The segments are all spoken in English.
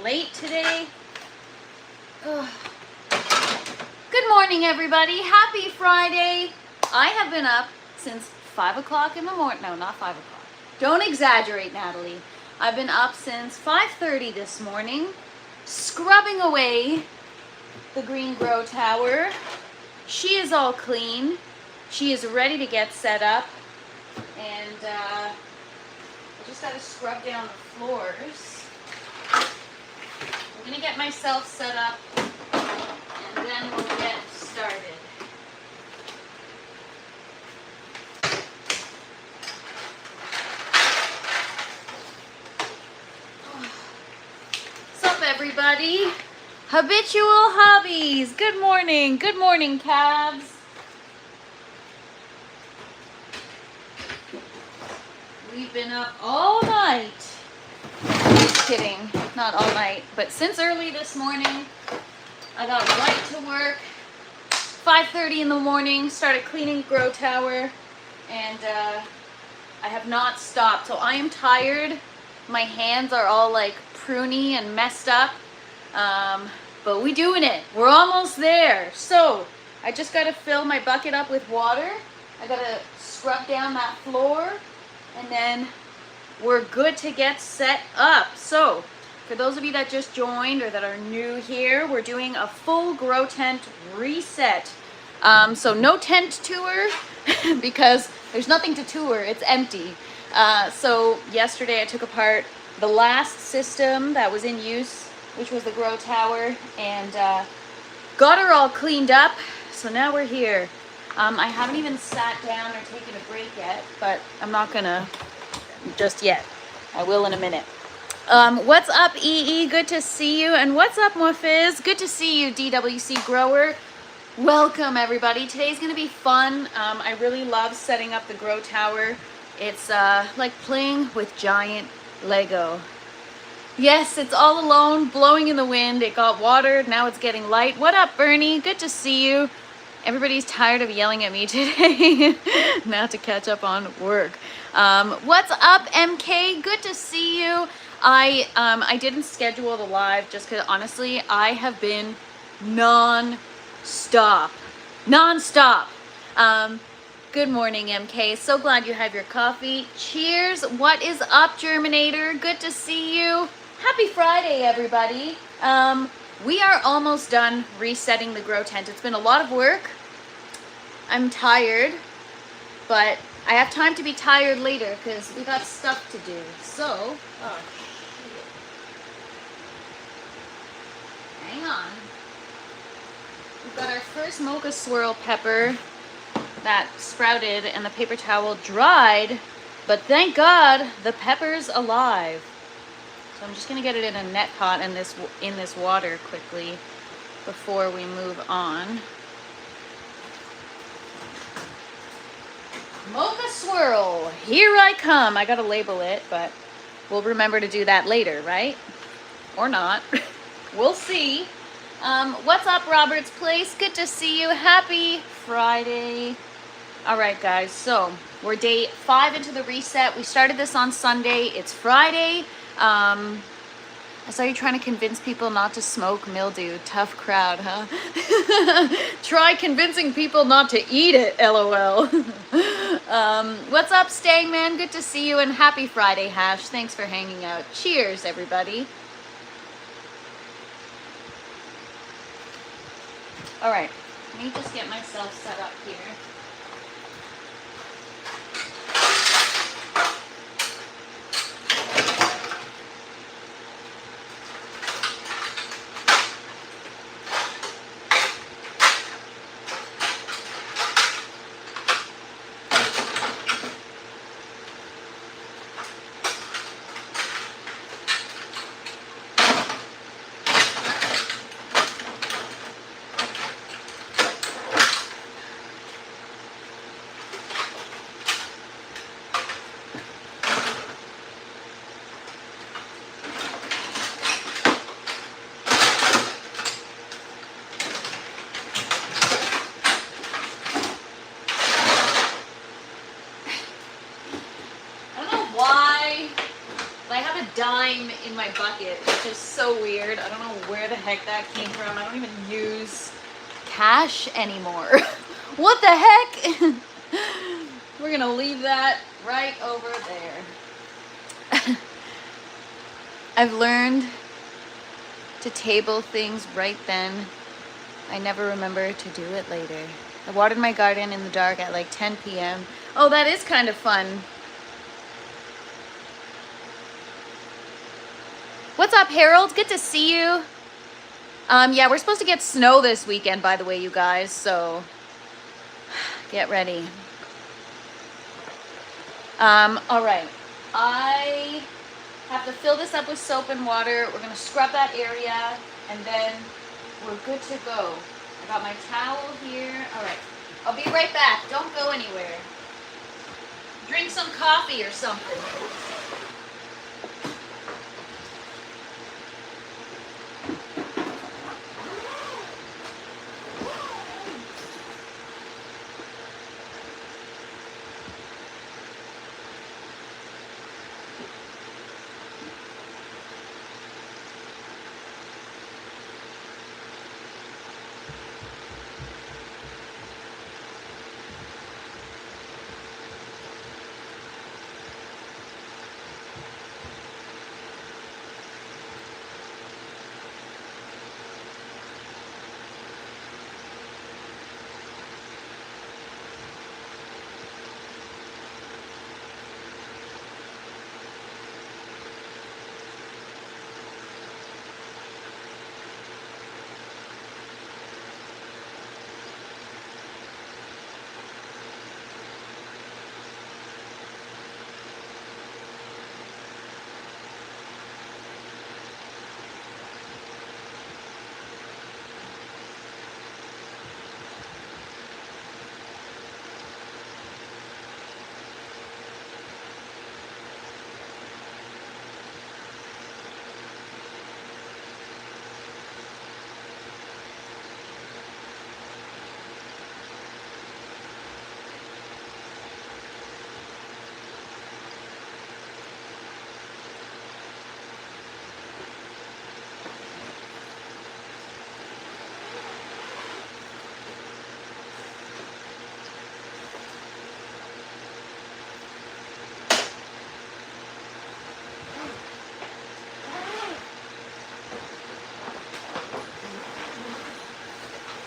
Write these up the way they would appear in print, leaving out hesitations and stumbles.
late today. Ugh. Good morning, everybody. Happy Friday. I have been up since 5 o'clock in the morning. No, not 5 o'clock. Don't exaggerate, Natalie. I've been up since 5:30 this morning, scrubbing away the green grow tower. She is all clean. She is ready to get set up. And I just got to scrub down the floors. I'm going to get myself set up and then we'll get started. What's up, everybody? Habitual Hobbies. Good morning. Good morning, calves. We've been up all night. Just kidding. Not all night, but since early this morning. I got right to work. 5:30 in the morning. Started cleaning Grow Tower. And I have not stopped. So I am tired. My hands are all like pruny and messed up. But we doing it. We're almost there. So I just got to fill my bucket up with water. I got to scrub down that floor. And then we're good to get set up. So for those of you that just joined or that are new here, we're doing a full grow tent reset. So no tent tour because there's nothing to tour. It's empty. So yesterday I took apart the last system that was in use, which was the Grow Tower, and got her all cleaned up. So now we're here. I haven't even sat down or taken a break yet, but I'm not gonna just yet. I will in a minute. What's up, EE? Good to see you. And what's up, Mofiz? Good to see you, DWC Grower. Welcome, everybody. Today's gonna be fun. I really love setting up the Grow Tower. It's like playing with giant Lego. Yes, it's all alone, blowing in the wind. It got watered, now it's getting light. What up, Bernie? Good to see you. Everybody's tired of yelling at me today. Now to catch up on work. What's up, MK? Good to see you. I didn't schedule the live just because honestly I have been non-stop. Good morning, MK. So glad you have your coffee. Cheers. What is up, Germinator? Good to see you. Happy Friday, everybody. We are almost done resetting the grow tent. It's been a lot of work. I'm tired, but I have time to be tired later because we got stuff to do. So, oh, shit. Hang on. We've got our first mocha swirl pepper that sprouted and the paper towel dried, but thank God the pepper's alive. So I'm just gonna get it in a net pot in this water quickly before we move on. Mocha swirl, here I come. I gotta label it, but we'll remember to do that later, right? Or not. We'll see. What's up, Robert's Place? Good to see you. Happy Friday. All right, guys. So we're day 5 into the reset. We started this on Sunday. It's Friday. I saw you trying to convince people not to smoke mildew. Tough crowd, huh? Try convincing people not to eat it, LOL. What's up, Staying Man? Good to see you, and happy Friday, Hash. Thanks for hanging out. Cheers, everybody. All right, let me just get myself set up here. my bucket, which is so weird. I don't know where the heck that came from. I don't even use cash anymore. What the heck? We're gonna leave that right over there. I've learned to table things right then. I never remember to do it later. I watered my garden in the dark at like 10 p.m. Oh, that is kind of fun. What's up, Harold? Good to see you. Yeah, we're supposed to get snow this weekend, by the way, you guys, so get ready. All right. I have to fill this up with soap and water. We're gonna scrub that area, and then we're good to go. I got my towel here. All right. I'll be right back. Don't go anywhere. Drink some coffee or something.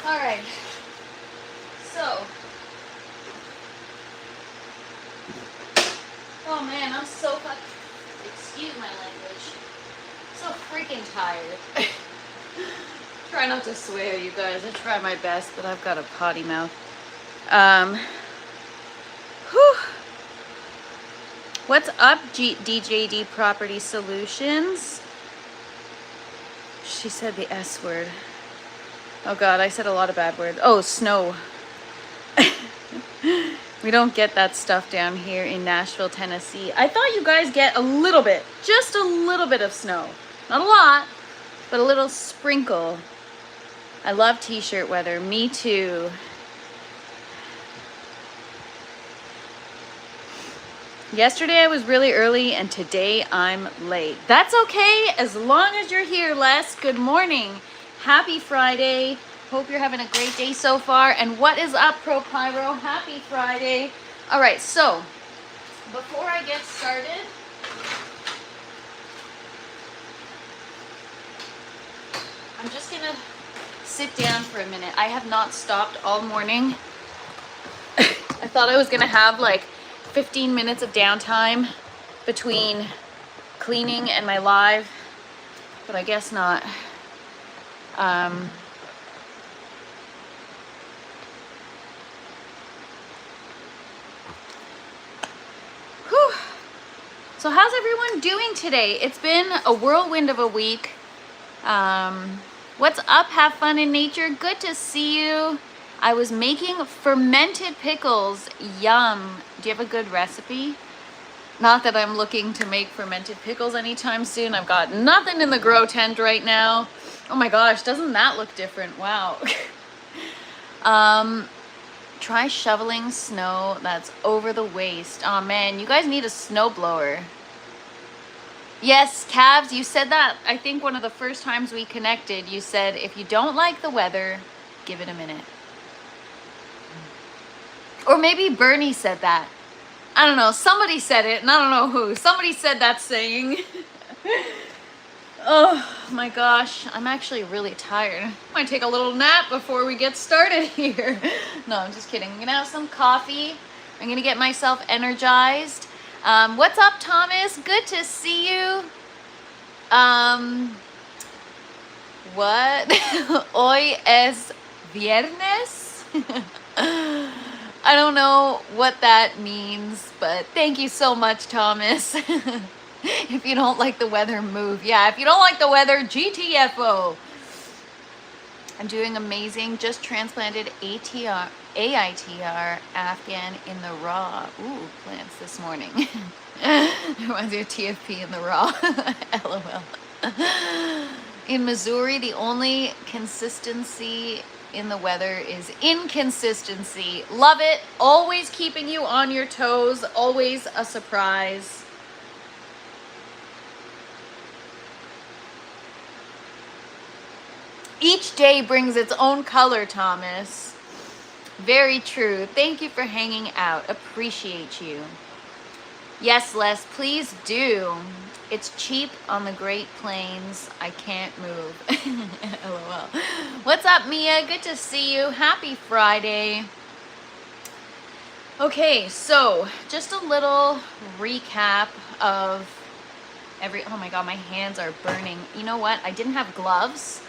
All right, so, oh man, I'm so excuse my language, so freaking tired. Try not to swear, you guys. I try my best, but I've got a potty mouth. Whew. What's up, DJD Property Solutions? She said the S word. Oh God, I said a lot of bad words. Oh, snow. We don't get that stuff down here in Nashville, Tennessee. I thought you guys get a little bit, just a little bit of snow. Not a lot, but a little sprinkle. I love t-shirt weather. Me too. Yesterday I was really early and today I'm late. That's okay as long as you're here, Les. Good morning. Happy Friday. Hope you're having a great day so far. And what is up, Pro Pyro? Happy Friday. All right, so before I get started, I'm just gonna sit down for a minute. I have not stopped all morning. I thought I was gonna have like 15 minutes of downtime between cleaning and my live, but I guess not. Whew. So how's everyone doing today? It's been a whirlwind of a week. What's up? Have fun in nature. Good to see you. I was making fermented pickles. Yum. Do you have a good recipe? Not that I'm looking to make fermented pickles anytime soon. I've got nothing in the grow tent right now. Oh my gosh, doesn't that look different? Wow. Try shoveling snow that's over the waist. Oh man, you guys need a snow blower. Yes, Cavs, you said that. I think one of the first times we connected, you said, if you don't like the weather, give it a minute. Or maybe Bernie said that. I don't know. Somebody said it, and I don't know who. Somebody said that saying. Oh my gosh, I'm actually really tired. Might take a little nap before we get started here. No, I'm just kidding. I'm gonna have some coffee. I'm gonna get myself energized. What's up, Thomas? Good to see you. What? Hoy es viernes? I don't know what that means, but thank you so much, Thomas. If you don't like the weather, move. Yeah, if you don't like the weather, GTFO. I'm doing amazing. Just transplanted AITR Afghan in the raw. Ooh, plants this morning. Reminds me of TFP in the raw. LOL. In Missouri, the only consistency in the weather is inconsistency. Love it. Always keeping you on your toes. Always a surprise. Each day brings its own color, Thomas. Very true. Thank you for hanging out. Appreciate you. Yes, Les, please do. It's cheap on the Great Plains. I can't move. LOL. What's up, Mia? Good to see you. Happy Friday. Okay, so just a little recap of oh my God, my hands are burning. You know what? I didn't have gloves.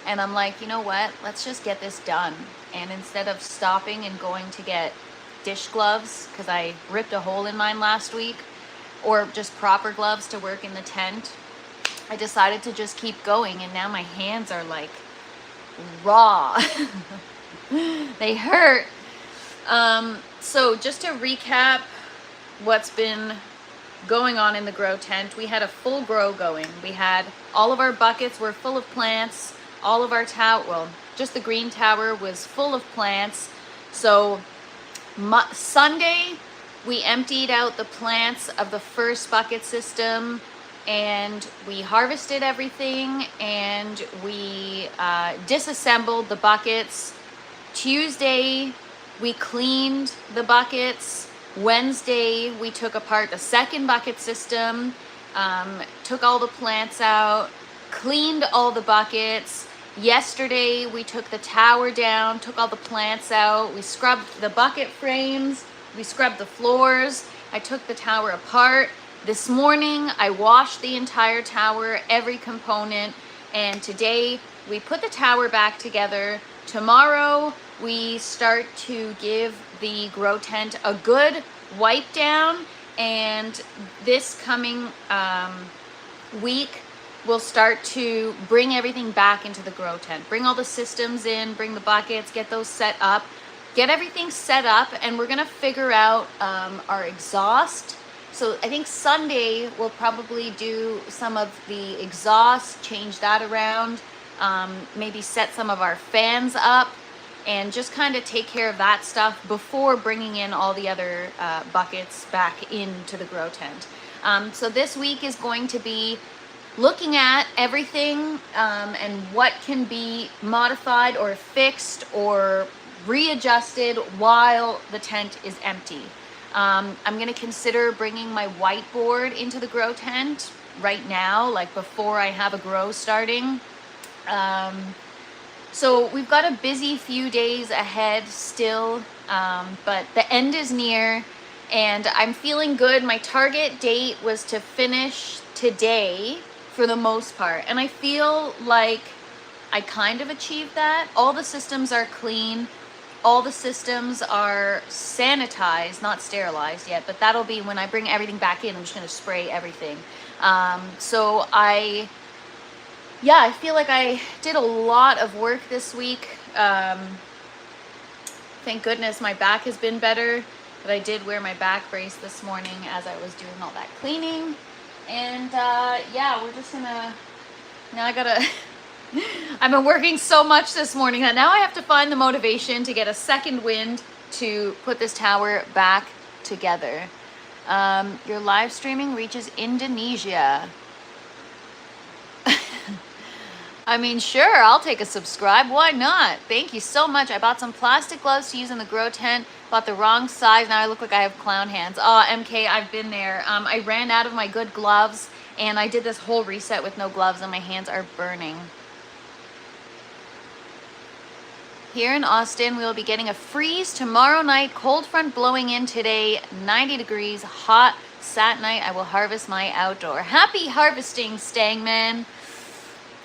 And I'm like, you know what? Let's just get this done. And instead of stopping and going to get dish gloves, because I ripped a hole in mine last week, or just proper gloves to work in the tent, I decided to just keep going. And now my hands are like raw. They hurt. So just to recap what's been going on in the grow tent, we had a full grow going. We had all of our buckets were full of plants. All of our just the green tower was full of plants. So Sunday, we emptied out the plants of the first bucket system, and we harvested everything, and we disassembled the buckets. Tuesday, we cleaned the buckets. Wednesday, we took apart the second bucket system, took all the plants out, cleaned all the buckets. Yesterday, we took the tower down, took all the plants out. We scrubbed the bucket frames. We scrubbed the floors. I took the tower apart. This morning, I washed the entire tower, every component. And today, we put the tower back together. Tomorrow, we start to give the grow tent a good wipe down. And this coming week, we'll start to bring everything back into the grow tent. Bring all the systems in, bring the buckets, get those set up, get everything set up, and we're gonna figure out our exhaust. So I think Sunday we'll probably do some of the exhaust, change that around, maybe set some of our fans up, and just kind of take care of that stuff before bringing in all the other buckets back into the grow tent. So this week is going to be looking at everything and what can be modified or fixed or readjusted while the tent is empty. I'm going to consider bringing my whiteboard into the grow tent right now, like before I have a grow starting. So we've got a busy few days ahead still, but the end is near and I'm feeling good. My target date was to finish today for the most part, and I feel like I kind of achieved that. All the systems are clean. All the systems are sanitized, not sterilized yet, but that'll be when I bring everything back in. I'm just going to spray everything. So I feel like I did a lot of work this week. Thank goodness my back has been better, but I did wear my back brace this morning as I was doing all that cleaning. And we're just gonna, now I gotta, I've been working so much this morning that now I have to find the motivation to get a second wind to put this tower back together. Your live streaming reaches Indonesia. I mean, sure, I'll take a subscribe. Why not? Thank you so much. I bought some plastic gloves to use in the grow tent. Bought the wrong size. Now I look like I have clown hands. Oh, MK, I've been there. I ran out of my good gloves, and I did this whole reset with no gloves, and my hands are burning. Here in Austin, we will be getting a freeze tomorrow night. Cold front blowing in today. 90 degrees. Hot. Sat night, I will harvest my outdoor. Happy harvesting, Stangman.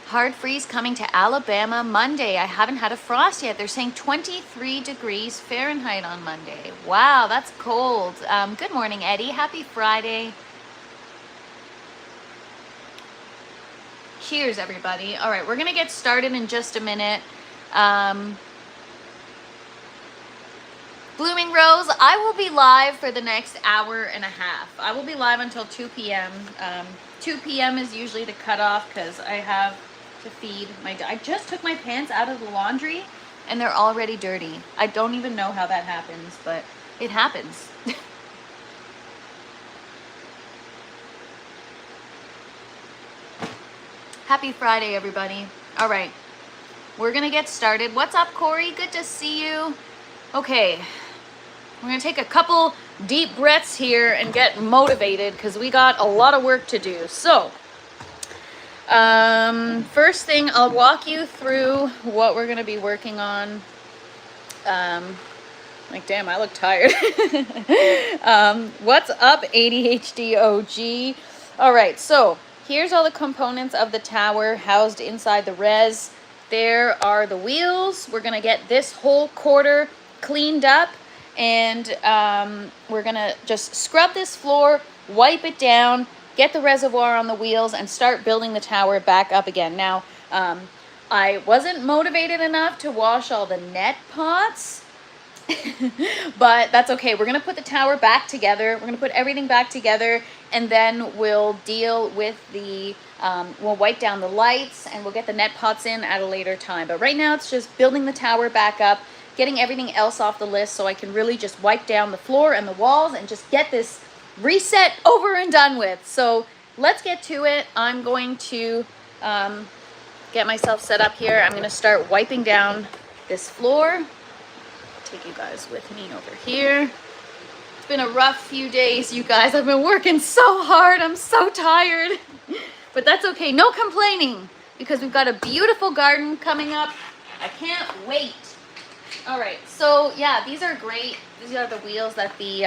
Hard freeze coming to Alabama Monday. I haven't had a frost yet. They're saying 23 degrees Fahrenheit on Monday. Wow, that's cold. Good morning, Eddie. Happy Friday. Cheers, everybody. All right, we're going to get started in just a minute. Blooming Rose, I will be live for the next hour and a half. I will be live until 2 p.m. 2 p.m. is usually the cutoff because I have to feed my... I just took my pants out of the laundry and they're already dirty. I don't even know how that happens, but it happens. Happy Friday, everybody. All right, we're gonna get started. What's up, Corey? Good to see you. Okay, we're gonna take a couple deep breaths here and get motivated because we got a lot of work to do. So, first thing, I'll walk you through what we're gonna be working on. Like, damn, I look tired. What's up, ADHD OG? All right, so here's all the components of the tower housed inside the res. There are the wheels. We're gonna get this whole quarter cleaned up, and we're gonna just scrub this floor, wipe it down, get the reservoir on the wheels, and start building the tower back up again. Now, I wasn't motivated enough to wash all the net pots, but that's okay. We're gonna put the tower back together. We're gonna put everything back together, and then we'll deal with the, we'll wipe down the lights, and we'll get the net pots in at a later time. But right now, it's just building the tower back up, getting everything else off the list so I can really just wipe down the floor and the walls and just get this reset over and done with. So let's get to it. I'm going to get myself set up here. I'm going to start wiping down this floor. Take you guys with me over here. It's been a rough few days, you guys. I've been working so hard. I'm so tired. But that's okay. No complaining because we've got a beautiful garden coming up. I can't wait. All right, so yeah, these are great. These are the wheels that the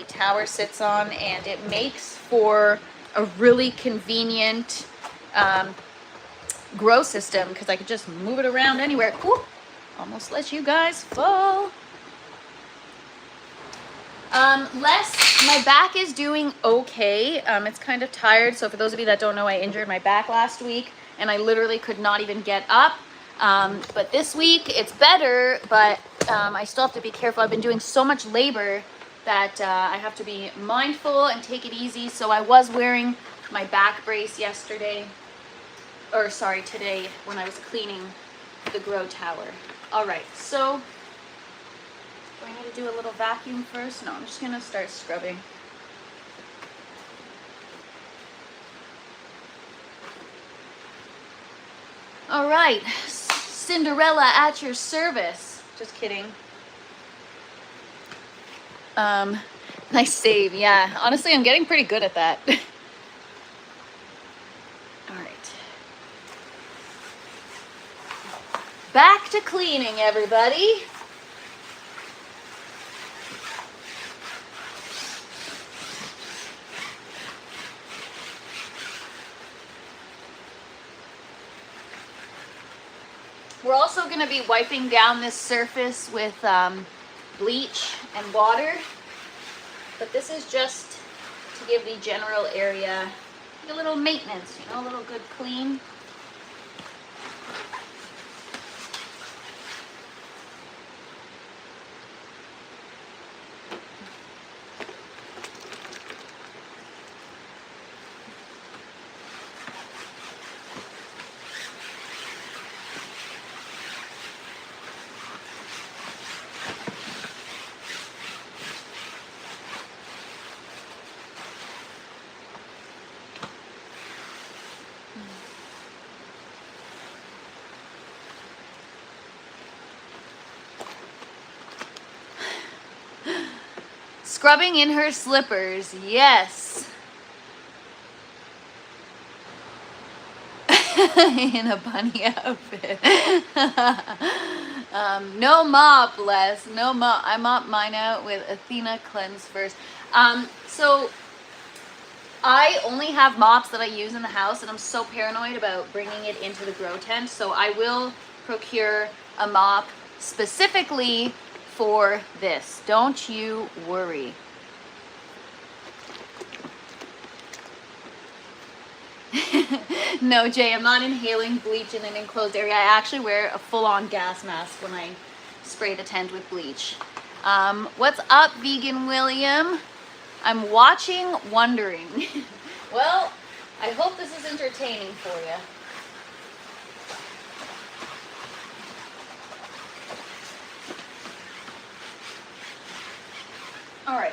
tower sits on, and it makes for a really convenient grow system because I could just move it around anywhere. Ooh, almost let you guys fall. My back is doing okay. It's kind of tired. So for those of you that don't know, I injured my back last week, and I literally could not even get up. But this week it's better, but I still have to be careful. I've been doing so much labor that I have to be mindful and take it easy. So I was wearing my back brace yesterday, or sorry, today when I was cleaning the grow tower. All right, so do I need to do a little vacuum first? No, I'm just gonna start scrubbing. All right, Cinderella at your service. Just kidding. Nice save, yeah. Honestly, I'm getting pretty good at that. All right. Back to cleaning, everybody. We're also going to be wiping down this surface with bleach and water, but this is just to give the general area a little maintenance, you know, a little good clean. Scrubbing in her slippers. Yes. In a bunny outfit. No mop, Les. No mop. I mop mine out with Athena Cleanse First. So I only have mops that I use in the house, and I'm so paranoid about bringing it into the grow tent. So I will procure a mop specifically for this. Don't you worry. No, Jay, I'm not inhaling bleach in an enclosed area. I actually wear a full-on gas mask when I spray the tent with bleach. What's up, Vegan William? I'm watching, wondering. Well, I hope this is entertaining for you. All right.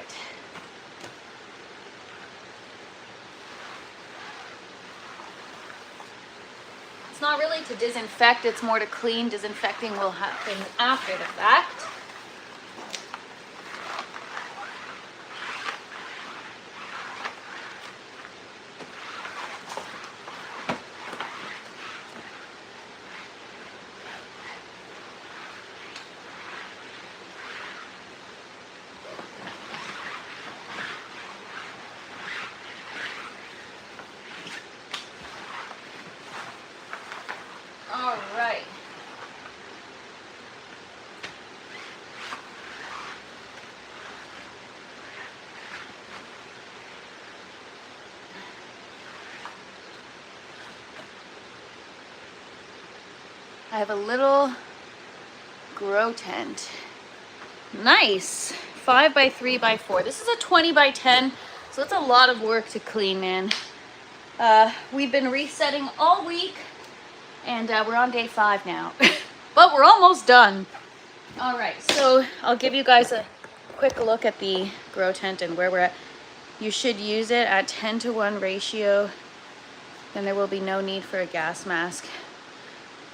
It's not really to disinfect, it's more to clean. Disinfecting will happen after the fact. All right. I have a little grow tent. Nice. 5 by 3 by 4. This is a 20 by 10, so it's a lot of work to clean, man. We've been resetting all week, and we're on day 5 now. But we're almost done. All right, so I'll give you guys a quick look at the grow tent and where we're at. You should use it at 10-to-1 ratio. Then there will be no need for a gas mask.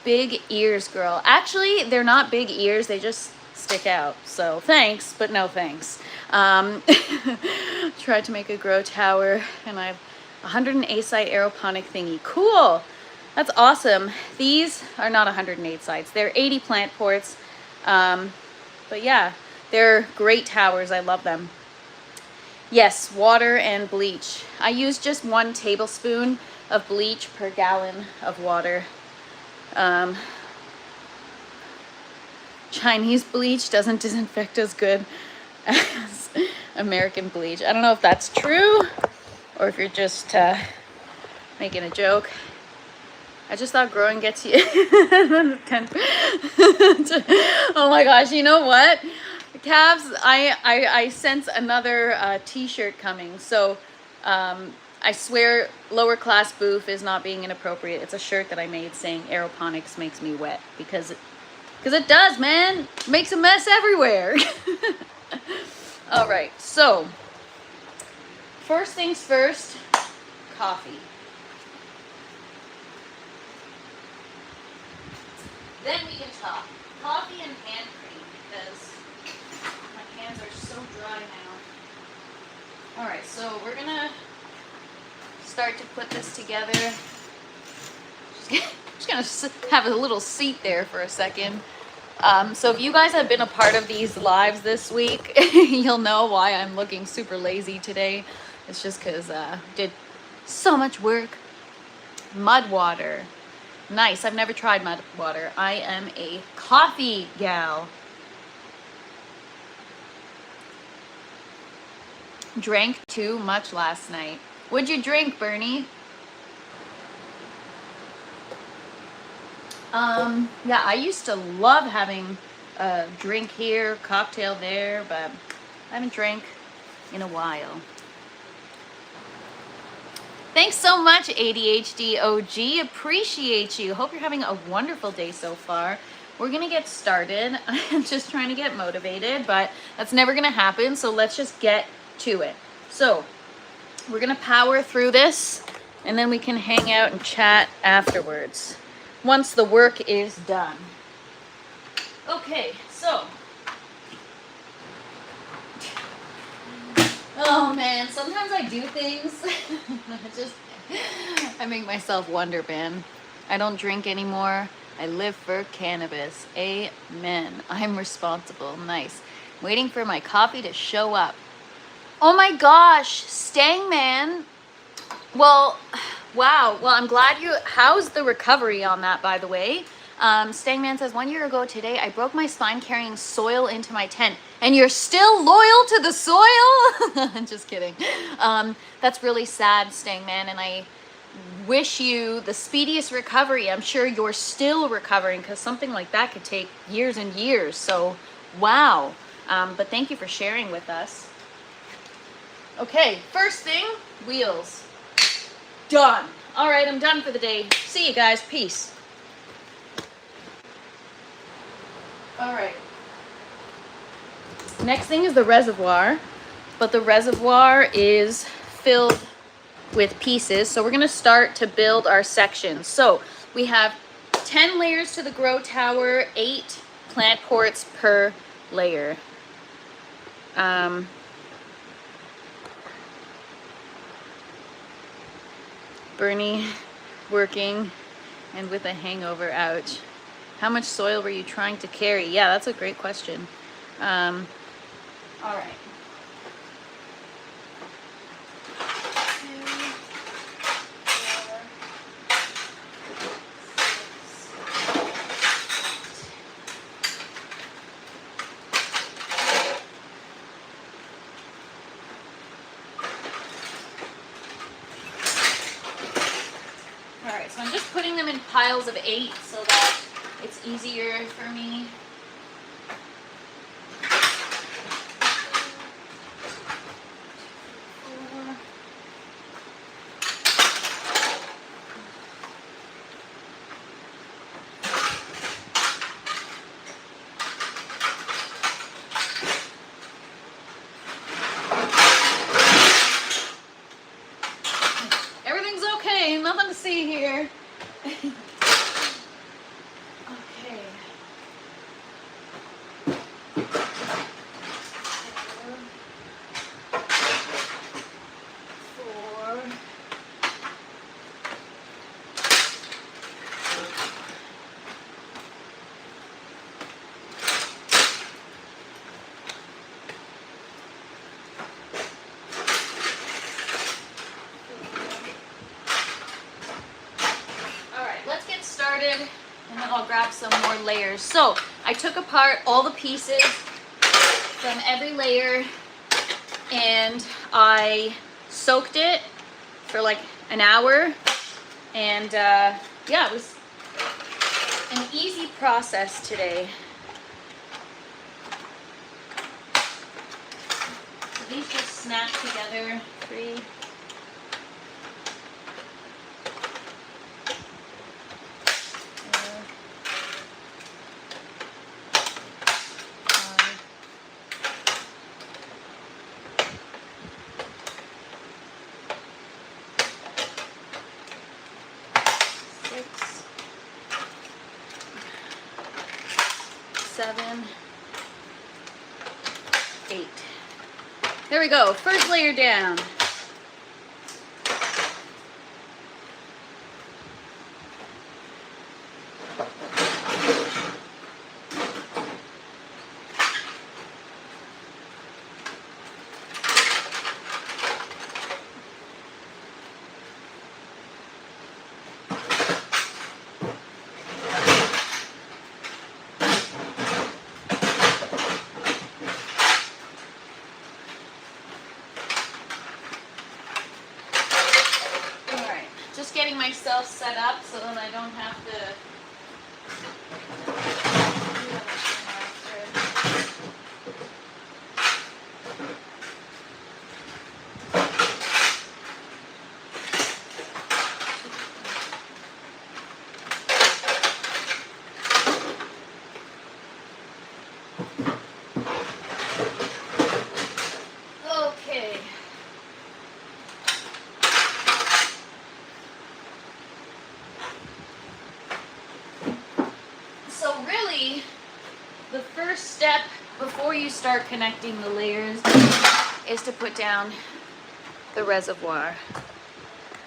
Big ears, girl. Actually, they're not big ears. They just stick out. So thanks, but no thanks. Tried to make a grow tower, and I have 108 site aeroponic thingy. Cool. That's awesome. These are not 108 sites. They're 80 plant ports. But yeah, they're great towers. I love them. Yes, water and bleach. I use just 1 tablespoon of bleach per gallon of water. Chinese bleach doesn't disinfect as good as American bleach. I don't know if that's true or if you're just making a joke. I just thought growing gets you. Oh my gosh, you know what? Calves, I sense another t-shirt coming. So I swear lower class boof is not being inappropriate. It's a shirt that I made saying aeroponics makes me wet because it does, man. It makes a mess everywhere. All right, so first things first, coffee. Then we can talk. Coffee and hand cream because my hands are so dry now. All right, so we're gonna start to put this together. Just gonna have a little seat there for a second. So if you guys have been a part of these lives this week, you'll know why I'm looking super lazy today. It's just because did so much work. Mud water. Nice. I've never tried mud water. I am a coffee gal. Drank too much last night. What'd you drink, Bernie? Yeah, I used to love having a drink here, cocktail there, but I haven't drank in a while. Thanks so much, ADHD OG. Appreciate you. Hope you're having a wonderful day so far. We're gonna get started. I'm just trying to get motivated, but that's never gonna happen, so let's just get to it. So, we're gonna power through this, and then we can hang out and chat afterwards, once the work is done. Okay, so Oh man, sometimes I do things. I make myself wonder, man. I don't drink anymore. I live for cannabis. Amen. I'm responsible. Nice. Waiting for my coffee to show up. Oh my gosh, Stang Man. Well, wow. Well, I'm glad you. How's the recovery on that, by the way? Stangman says, 1 year ago today, I broke my spine carrying soil into my tent. And you're still loyal to the soil? Just kidding. That's really sad, Stangman. And I wish you the speediest recovery. I'm sure you're still recovering because something like that could take years and years. So, wow. But thank you for sharing with us. Okay, first thing, wheels. Done. All right, I'm done for the day. See you guys. Peace. All right. Next thing is the reservoir, but the reservoir is filled with pieces. So we're going to start to build our sections. So we have 10 layers to the grow tower, 8 plant ports per layer. Bernie working and with a hangover, ouch. How much soil were you trying to carry? Yeah, that's a great question. All right. 2, 4, 6. All right, so I'm just putting them in piles of 8 so that it's easier for me. Everything's okay, nothing to see here. Okay. 4. Let's get started and then I'll grab some more layers. So I took apart all the pieces from every layer and I soaked it for like an hour, and yeah, it was an easy process today. So these just snap together. 3. 7, 8. There we go. First layer down. Getting myself set up so that I don't have to okay. So really, the first step before you start connecting the layers is to put down the reservoir.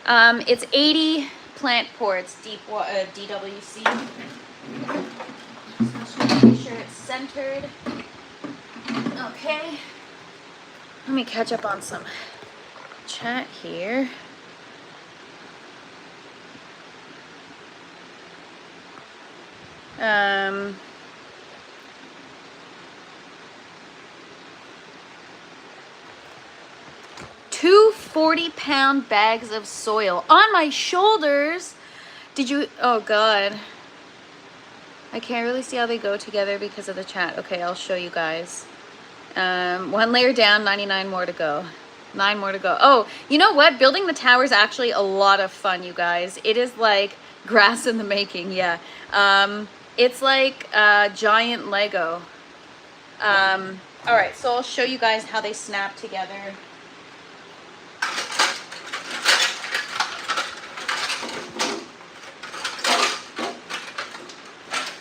It's 80 plant ports, DWC. Just make sure it's centered. Okay. Let me catch up on some chat here. Two 40-pound bags of soil on my shoulders. Did you? Oh God. I can't really see how they go together because of the chat. Okay, I'll show you guys. 1 layer down, 99 more to go. 9 more to go. Oh, you know what? Building the tower is actually a lot of fun, you guys. It is like grass in the making, yeah. It's like giant Lego. All right, so I'll show you guys how they snap together.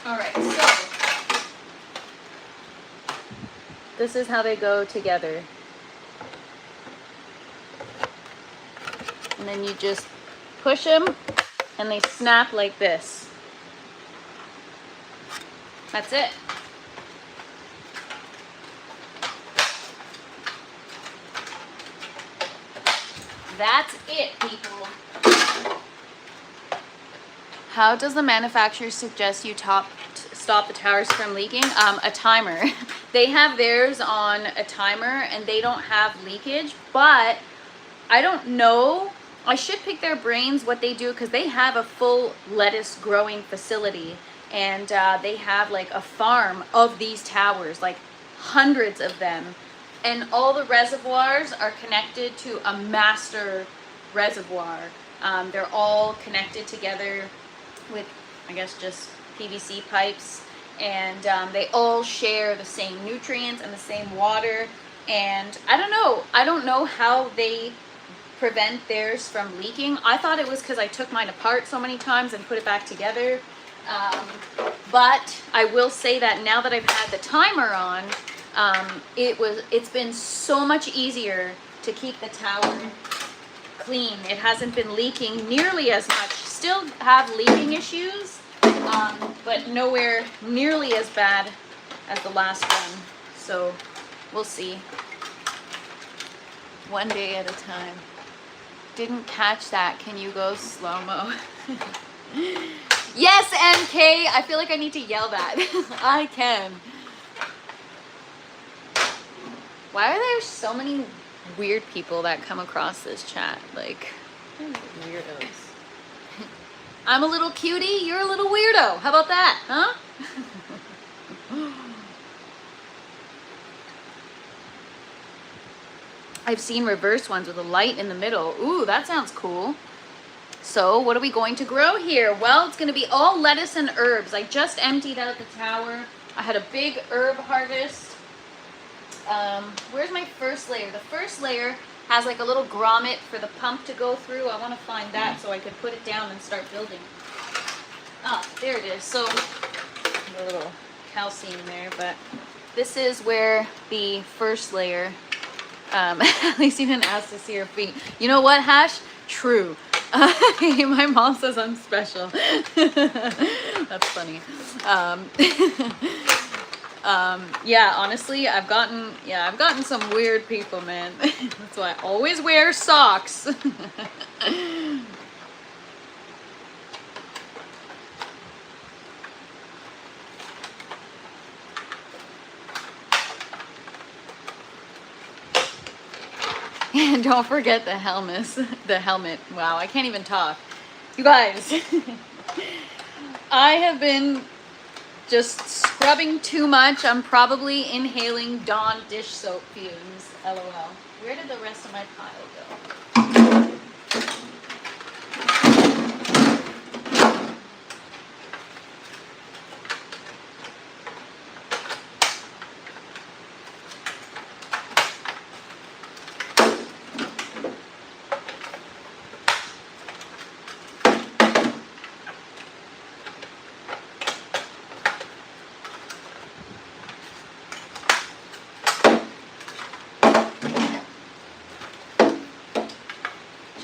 All right, so this is how they go together. And then you just push them and they snap like this. That's it. That's it, people. How does the manufacturer suggest you stop the towers from leaking? A timer. They have theirs on a timer and they don't have leakage, but I don't know. I should pick their brains what they do because they have a full lettuce growing facility and they have like a farm of these towers, like hundreds of them. And all the reservoirs are connected to a master reservoir. They're all connected together with, I guess, just PVC pipes. And they all share the same nutrients and the same water. And I don't know how they prevent theirs from leaking. I thought it was because I took mine apart so many times and put it back together. But I will say that now that I've had the timer on, it's been so much easier to keep the tower clean. It hasn't been leaking nearly as much. Still have leaking issues, but nowhere nearly as bad as the last one. So we'll see. One day at a time. Didn't catch that. Can you go slow-mo? Yes, MK! I feel like I need to yell that. I can. Why are there so many weird people that come across this chat? Like, weirdos. I'm a little cutie, you're a little weirdo. How about that, huh? I've seen reverse ones with a light in the middle. Ooh, that sounds cool. So what are we going to grow here? Well, it's going to be all lettuce and herbs. I just emptied out the tower. I had a big herb harvest. Where's my first layer? The first layer has like a little grommet for the pump to go through. I want to find that so I could put it down and start building. Ah, there it is. So a little calcium there, but this is where the first layer, at least you didn't ask to see her feet. You know what, Hash? True. My mom says I'm special. That's funny. Yeah, honestly, I've gotten some weird people, man. That's why I always wear socks. And don't forget the helmet. The helmet. Wow, I can't even talk. You guys, I have been just scrubbing too much. I'm probably inhaling Dawn dish soap fumes. LOL. Where did the rest of my pile go?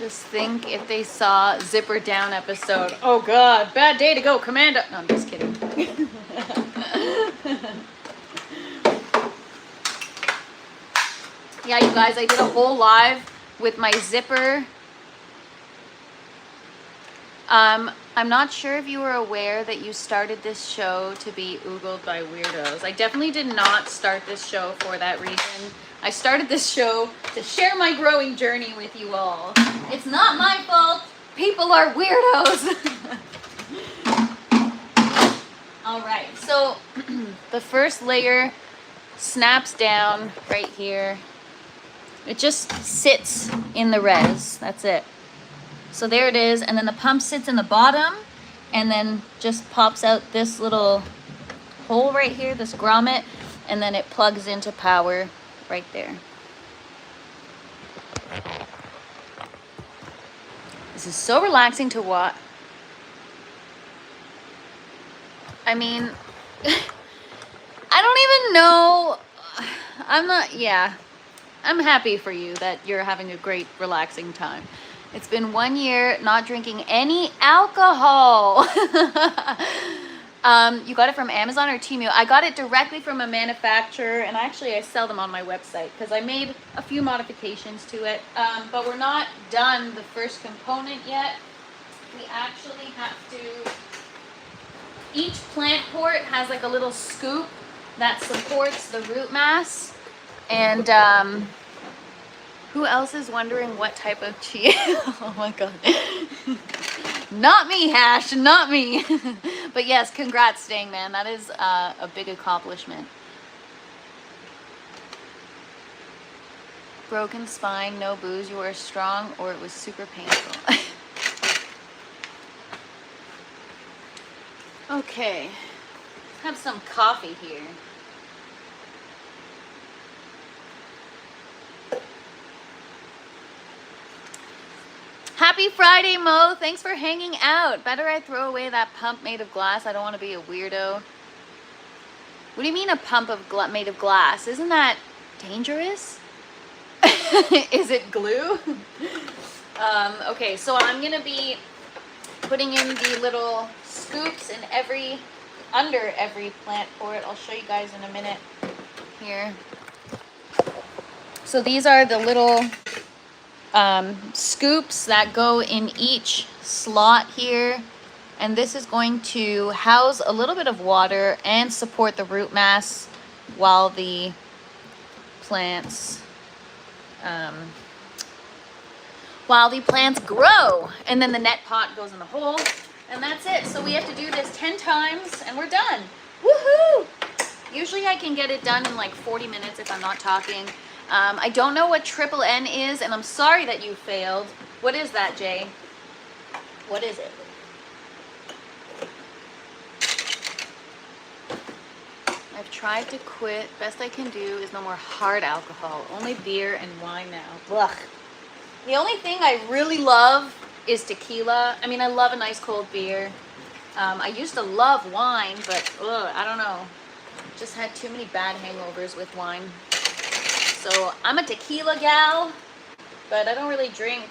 Just think if they saw Zipper Down episode. Oh God, bad day to go, Commando. No, I'm just kidding. Yeah, you guys, I did a whole live with my zipper. I'm not sure if you were aware that you started this show to be oogled by weirdos. I definitely did not start this show for that reason. I started this show to share my growing journey with you all. It's not my fault. People are weirdos. All right, so the first layer snaps down right here. It just sits in the res. That's it. So there it is. And then the pump sits in the bottom and then just pops out this little hole right here, this grommet, and then it plugs into power right there. This is so relaxing to watch. I mean, I don't even know. I'm happy for you that you're having a great, relaxing time. It's been 1 year not drinking any alcohol. You got it from Amazon or Temu? I got it directly from a manufacturer, and I sell them on my website because I made a few modifications to it. But we're not done the first component yet. We actually have to... Each plant port has like a little scoop that supports the root mass. And who else is wondering what type of cheese? Oh my God. Not me, Hash, not me. But yes, congrats, Stang Man. That is a big accomplishment. Broken spine, no booze, you were strong, or it was super painful. Okay, let's have some coffee here. Happy Friday, Mo. Thanks for hanging out. Better I throw away that pump made of glass. I don't want to be a weirdo. What do you mean a pump made of glass? Isn't that dangerous? Is it glue? Okay, so I'm going to be putting in the little scoops in under every plant port. I'll show you guys in a minute here. So these are the little scoops that go in each slot here, and this is going to house a little bit of water and support the root mass while the plants grow. And then the net pot goes in the hole, and that's it. So we have to do this 10 times and we're done. Woohoo! Usually I can get it done in like 40 minutes if I'm not talking. I don't know what triple N is, and I'm sorry that you failed. What is that, Jay? What is it? I've tried to quit. Best I can do is no more hard alcohol. Only beer and wine now. Ugh. The only thing I really love is tequila. I mean, I love a nice cold beer. I used to love wine, but I don't know. Just had too many bad hangovers with wine. So I'm a tequila gal, but I don't really drink.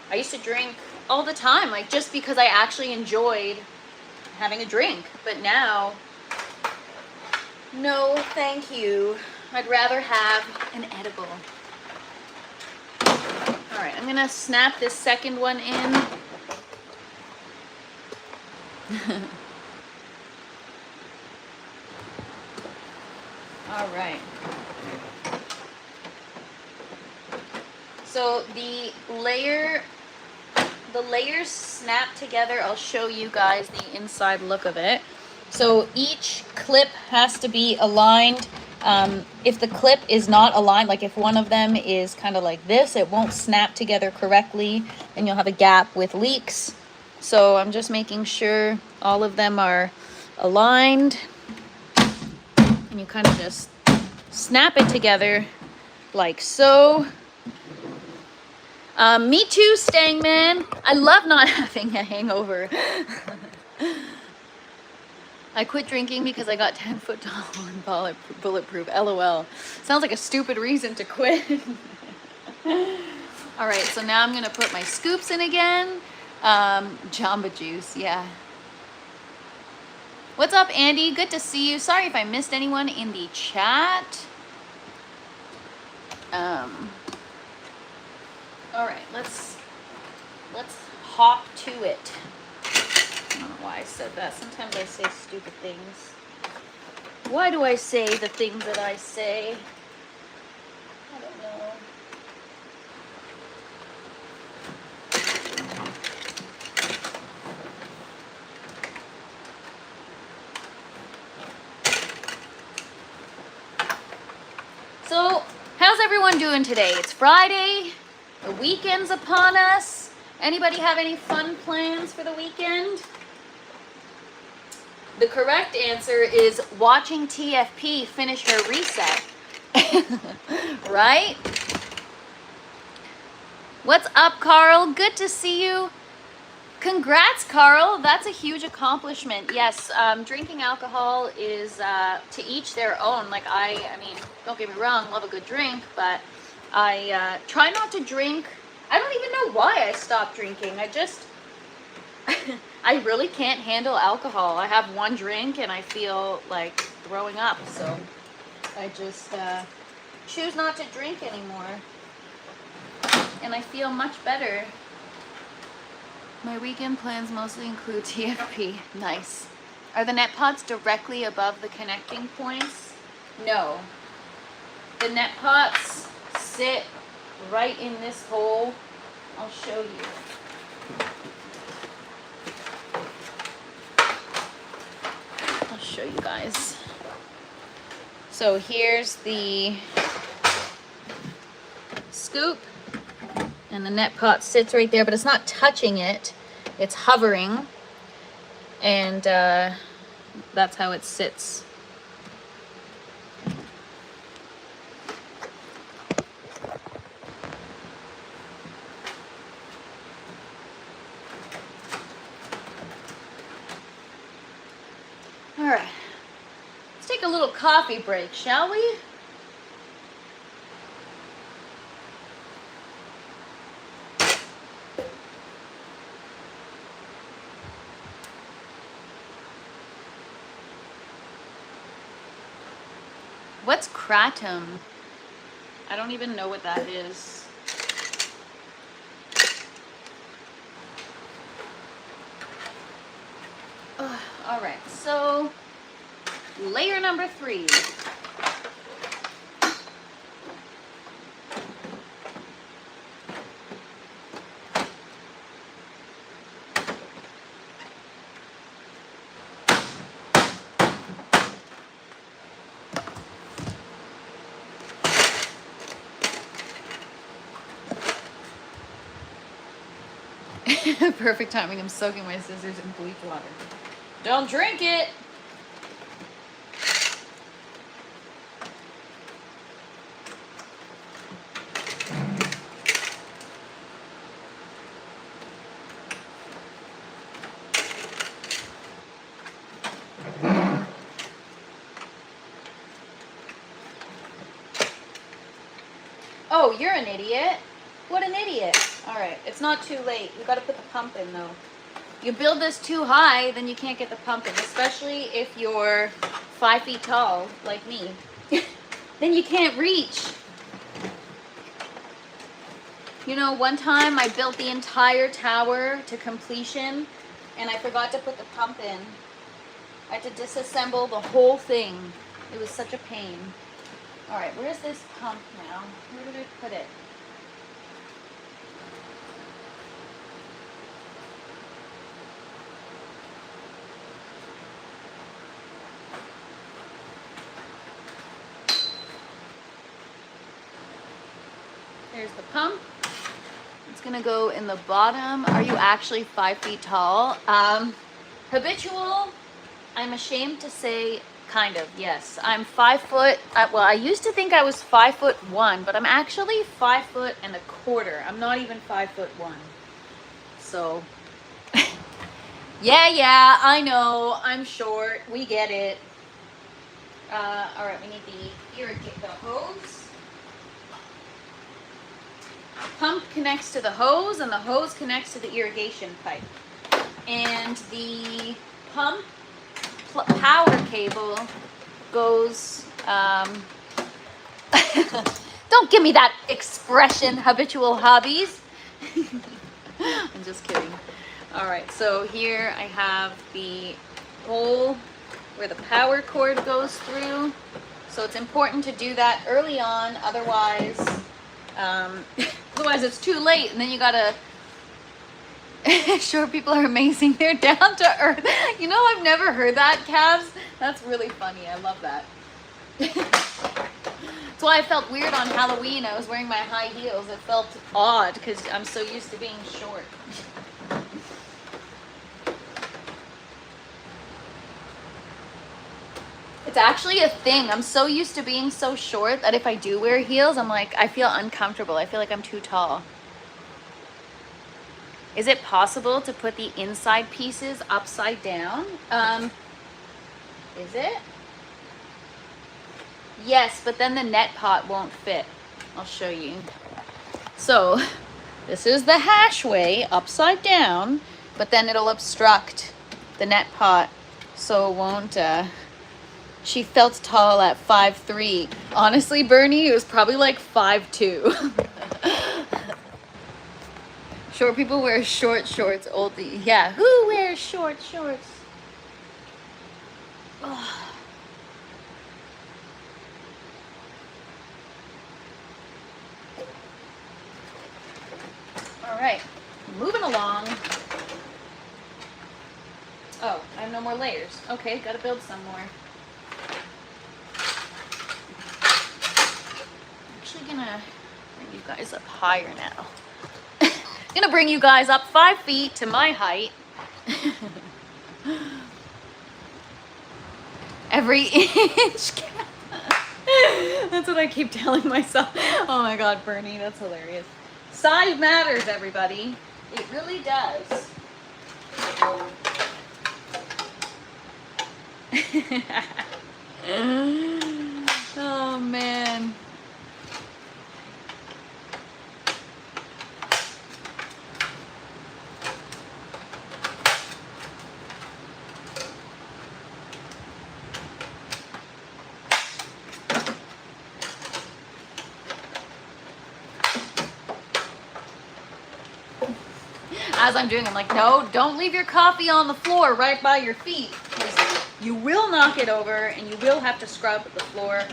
I used to drink all the time, like just because I actually enjoyed having a drink. But now, no, thank you. I'd rather have an edible. All right, I'm gonna snap this second one in. All right. So the layers snap together. I'll show you guys the inside look of it. So each clip has to be aligned. If the clip is not aligned, like if one of them is kind of like this, it won't snap together correctly and you'll have a gap with leaks. So I'm just making sure all of them are aligned. And you kind of just snap it together like so. Me too, Stangman. I love not having a hangover. I quit drinking because I got 10 foot tall and bulletproof. LOL. Sounds like a stupid reason to quit. All right, so now I'm gonna put my scoops in again. Jamba Juice, yeah. What's up, Andy? Good to see you. Sorry if I missed anyone in the chat. All right, let's hop to it. I don't know why I said that. Sometimes I say stupid things. Why do I say the things that I say? I don't know. So, how's everyone doing today? It's Friday. The weekend's upon us. Anybody have any fun plans for the weekend? The correct answer is watching TFP finish her reset. Right? What's up, Carl? Good to see you. Congrats, Carl. That's a huge accomplishment. Yes, drinking alcohol is to each their own. Like I mean, don't get me wrong, love a good drink, but I try not to drink. I don't even know why I stopped drinking. I just, I really can't handle alcohol. I have one drink and I feel like throwing up. So I just choose not to drink anymore. And I feel much better. My weekend plans mostly include TFP. Nice. Are the net pots directly above the connecting points? No. The net pots sit right in this hole. I'll show you. I'll show you guys. So here's the scoop. And the net pot sits right there, but it's not touching it. It's hovering. And that's how it sits. All right. Let's take a little coffee break, shall we? What's kratom? I don't even know what that is. All right, so layer number 3. Perfect timing. I'm soaking my scissors in bleach water. Don't drink it. Oh, you're an idiot. What an idiot. All right, it's not too late. You got to put the pump in, though. You build this too high, then you can't get the pump in, especially if you're 5 feet tall, like me. Then you can't reach. You know, one time I built the entire tower to completion, and I forgot to put the pump in. I had to disassemble the whole thing. It was such a pain. All right, where's this pump now? Where did I put it? There's the pump. It's gonna go in the bottom. Are you actually 5 feet tall? Habitual, I'm ashamed to say, kind of, yes. I'm 5 foot, well, I used to think I was 5'1", but I'm actually 5 foot and a quarter. I'm not even 5'1". So, yeah, I know, I'm short, we get it. All right, we need the hose. pump connects to the hose, and the hose connects to the irrigation pipe. And the pump power cable goes, don't give me that expression, habitual hobbies. I'm just kidding. All right, so here I have the hole where the power cord goes through. So it's important to do that early on, otherwise otherwise it's too late, and then you gotta sure, people are amazing. They're down to earth. You know, I've never heard that, calves. That's really funny. I love that. That's why I felt weird on Halloween. I was wearing my high heels. It felt odd because I'm so used to being short. It's actually a thing. I'm so used to being so short that if I do wear heels, I'm like, I feel uncomfortable. I feel like I'm too tall. Is it possible to put the inside pieces upside down? Is it? Yes, but then the net pot won't fit. I'll show you. So this is the hashway upside down, but then it'll obstruct the net pot, so it won't. She felt tall at 5'3". Honestly, Bernie, it was probably like 5'2". Short people wear short shorts, oldie. Yeah, who wears short shorts? Oh. All right, moving along. Oh, I have no more layers. Okay, gotta build some more. I'm actually gonna bring you guys up higher now. Gonna bring you guys up 5 feet to my height. Every inch. That's what I keep telling myself. Oh my God, Bernie, that's hilarious. Size matters, everybody. It really does. Oh man. As I'm doing, I'm like, no, don't leave your coffee on the floor right by your feet, because you will knock it over and you will have to scrub the floor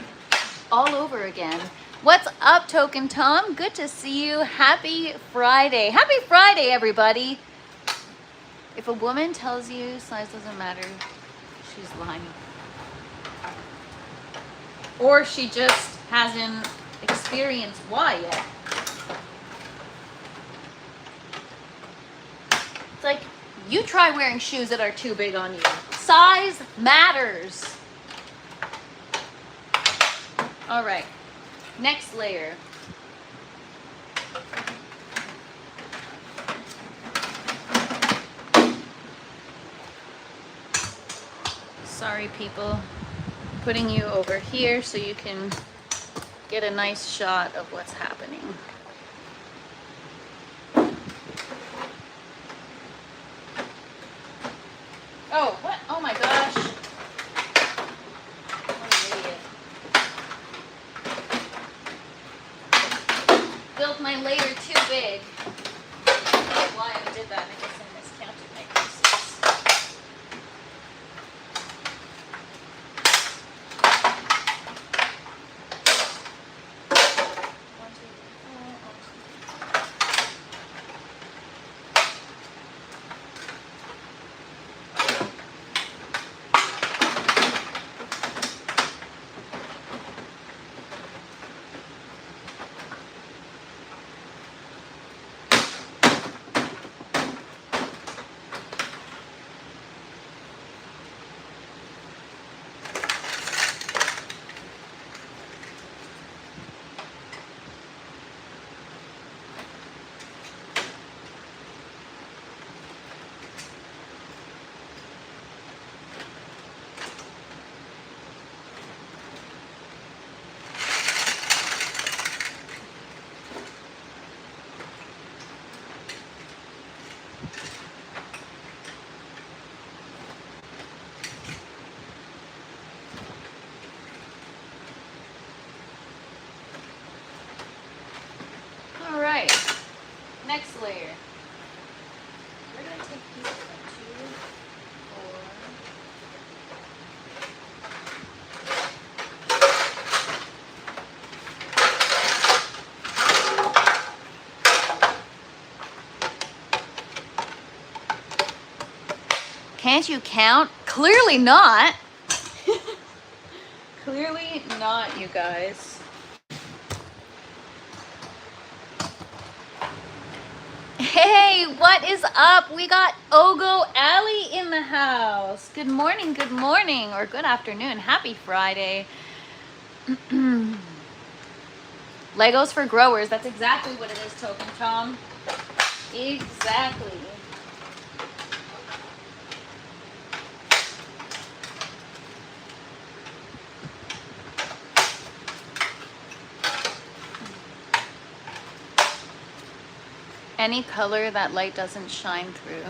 all over again. What's up, Token Tom? Good to see you. Happy Friday. Happy Friday, everybody. If a woman tells you size doesn't matter, she's lying. Or she just hasn't experienced why yet. It's like, you try wearing shoes that are too big on you. Size matters. All right, next layer. Sorry, people. Putting you over here so you can get a nice shot of what's happening. Oh, what? Oh my gosh. What an idiot. Built my layer too big. I don't know why I did that. I guess I miscounted my pieces. Don't you count? Clearly not. Clearly not, you guys. Hey, what is up? We got Ogo Alley in the house. Good morning, or good afternoon. Happy Friday. Legos for growers. That's exactly what it is, Token Tom. Exactly. Any color that light doesn't shine through.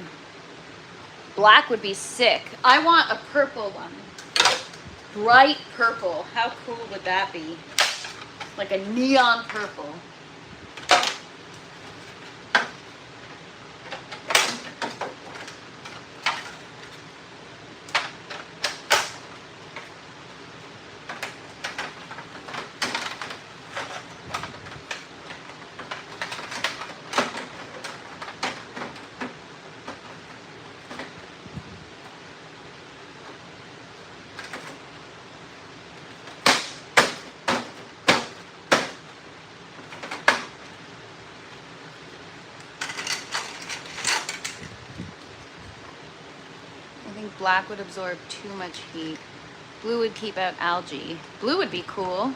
Black would be sick. I want a purple one. Bright purple. How cool would that be? Like a neon purple. Black would absorb too much heat. Blue would keep out algae. Blue would be cool.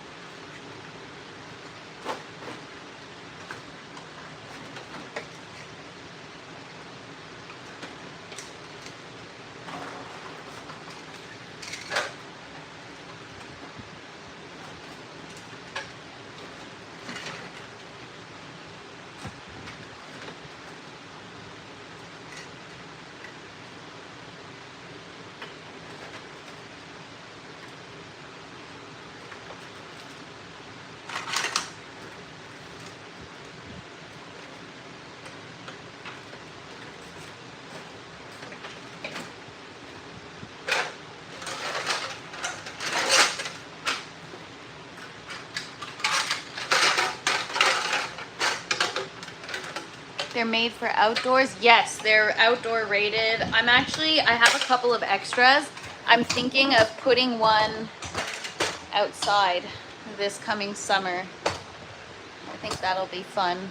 They're made for outdoors. Yes, they're outdoor rated. I have a couple of extras. I'm thinking of putting one outside this coming summer. I think that'll be fun.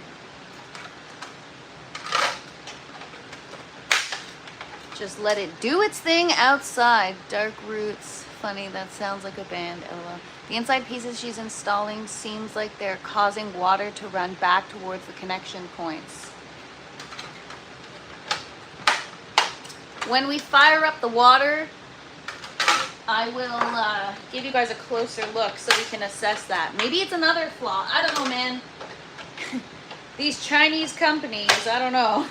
Just let it do its thing outside. Dark Roots. Funny, that sounds like a band. LOL. The inside pieces she's installing seems like they're causing water to run back towards the connection points. When we fire up the water, I will give you guys a closer look so we can assess that. Maybe it's another flaw. I don't know, man. These Chinese companies, I don't know.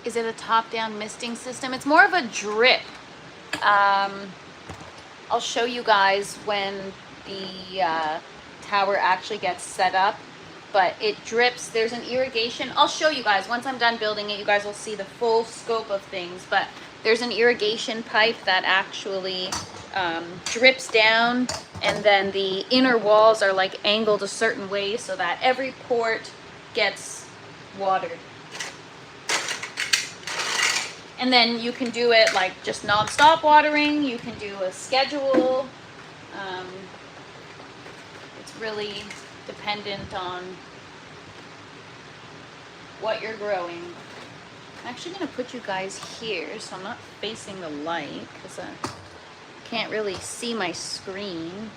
Is it a top-down misting system? It's more of a drip. I'll show you guys when the tower actually gets set up, but it drips. There's an irrigation. I'll show you guys. Once I'm done building it, you guys will see the full scope of things, but there's an irrigation pipe that actually drips down, and then the inner walls are like angled a certain way so that every port gets watered. And then you can do it like just non-stop watering. You can do a schedule. It's really dependent on what you're growing. I'm actually going to put you guys here so I'm not facing the light because I can't really see my screen.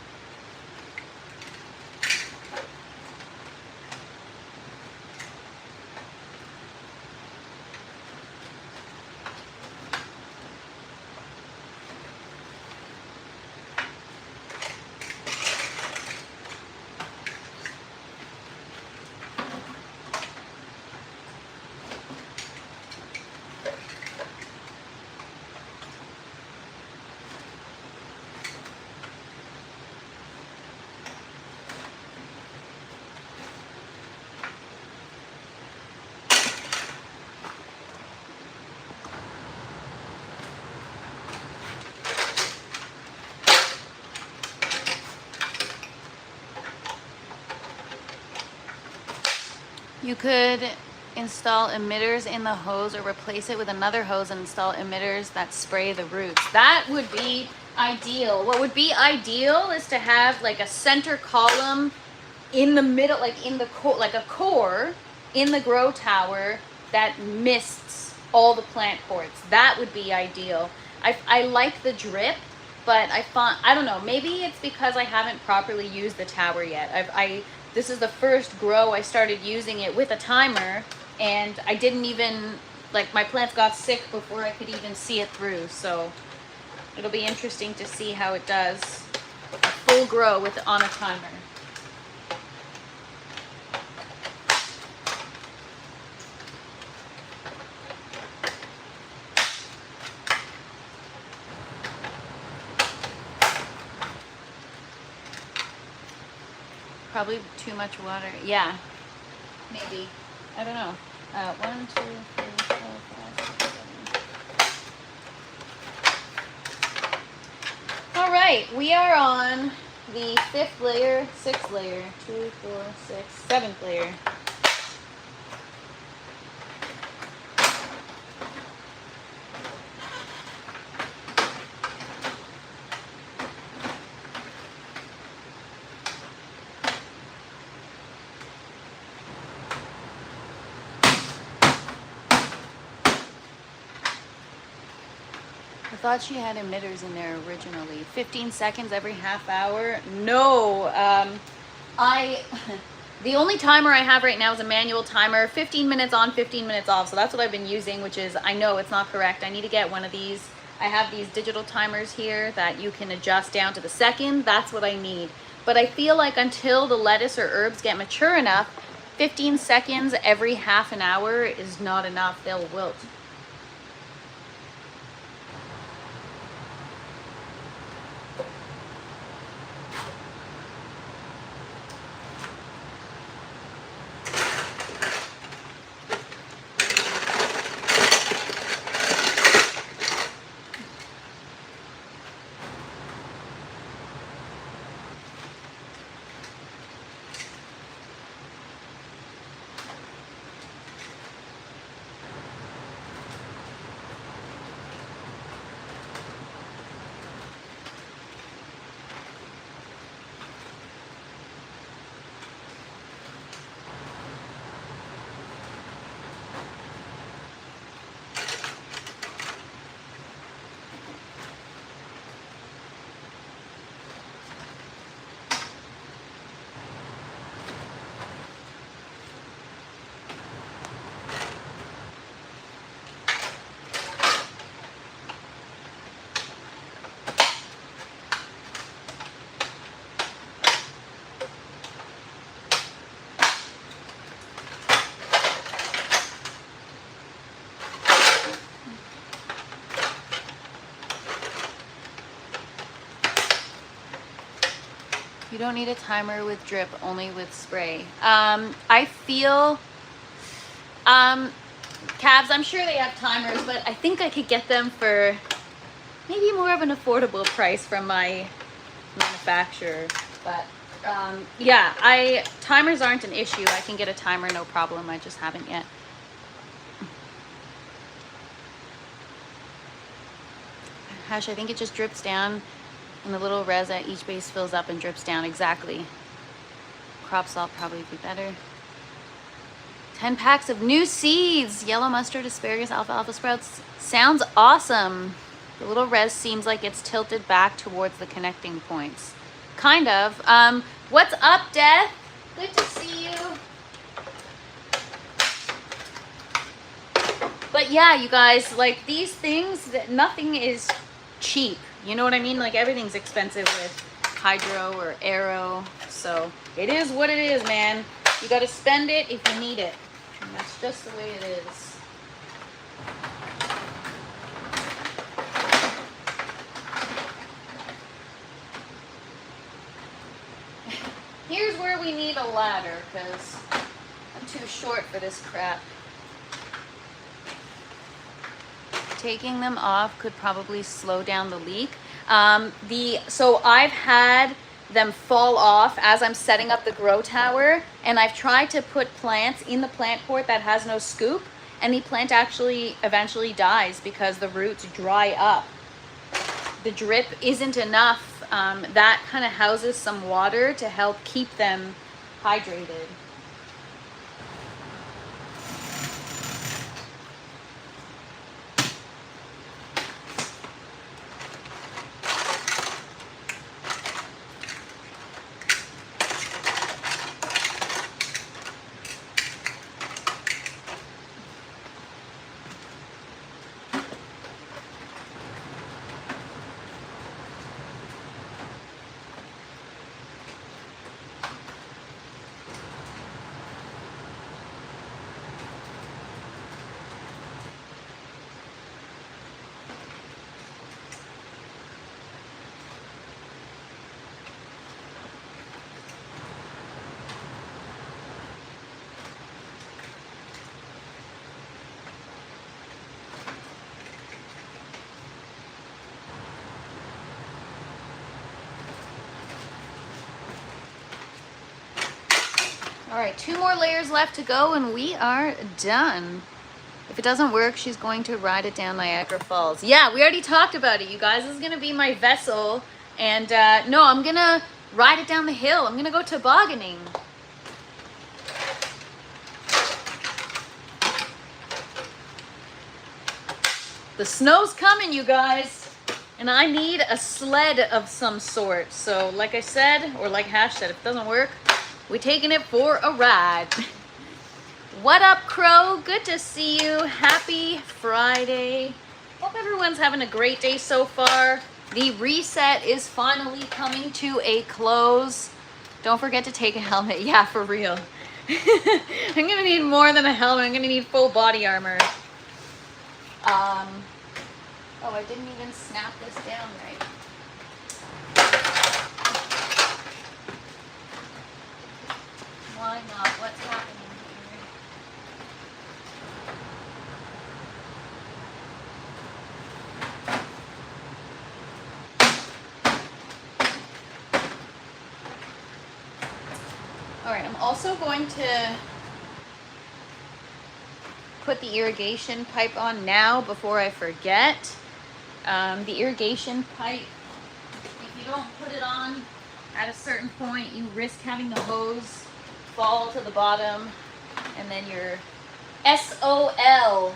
You could install emitters in the hose or replace it with another hose and install emitters that spray the roots. That would be ideal. What would be ideal is to have like a center column in the middle, like in the like a core in the grow tower that mists all the plant ports. That would be ideal. I like the drip, but I don't know, maybe it's because I haven't properly used the tower yet. This is the first grow I started using it with a timer, and I didn't even, like, my plants got sick before I could even see it through. So it'll be interesting to see how it does a full grow on a timer. Probably too much water. Yeah, maybe. I don't know. 1, 2, 3, 4, 5, 6, 7. All right, we are on the 5th layer, 6th layer, 2, 4, 6, 7th layer. I thought she had emitters in there originally. 15 seconds every half hour. No, the only timer I have right now is a manual timer, 15 minutes on, 15 minutes off. So that's what I've been using, which is, I know it's not correct. I need to get one of these. I have these digital timers here that you can adjust down to the second. That's what I need. But I feel like until the lettuce or herbs get mature enough, 15 seconds every half an hour is not enough. They'll wilt. You don't need a timer with drip, only with spray. I feel, Cabs, I'm sure they have timers, but I think I could get them for maybe more of an affordable price from my manufacturer. But yeah, timers aren't an issue. I can get a timer, no problem. I just haven't yet. Hash, I think it just drips down. And the little res at each base fills up and drips down. Exactly. Crop salt probably be better. 10 packs of new seeds. Yellow mustard, asparagus, alfalfa sprouts. Sounds awesome. The little res seems like it's tilted back towards the connecting points. Kind of. What's up, Death? Good to see you. But yeah, you guys, like these things, nothing is cheap. You know what I mean? Like everything's expensive with hydro or aero. So it is what it is, man. You got to spend it if you need it. And that's just the way it is. Here's where we need a ladder because I'm too short for this crap. Taking them off could probably slow down the leak. So I've had them fall off as I'm setting up the grow tower. And I've tried to put plants in the plant port that has no scoop, and the plant actually eventually dies because the roots dry up. The drip isn't enough. That kind of houses some water to help keep them hydrated. All right, 2 more layers left to go and we are done. If it doesn't work, she's going to ride it down Niagara Falls. Yeah, we already talked about it, you guys. This is gonna be my vessel. And no, I'm gonna ride it down the hill. I'm gonna go tobogganing. The snow's coming, you guys. And I need a sled of some sort. So like I said, or like Hash said, if it doesn't work, we're taking it for a ride. What up, Crow? Good to see you. Happy Friday. Hope everyone's having a great day so far. The reset is finally coming to a close. Don't forget to take a helmet. Yeah, for real. I'm gonna need more than a helmet. I'm gonna need full body armor. Oh, I didn't even snap this down right. Why not? What's happening here? All right, I'm also going to put the irrigation pipe on now before I forget. The irrigation pipe, if you don't put it on at a certain point, you risk having the hose fall to the bottom, and then you're SOL.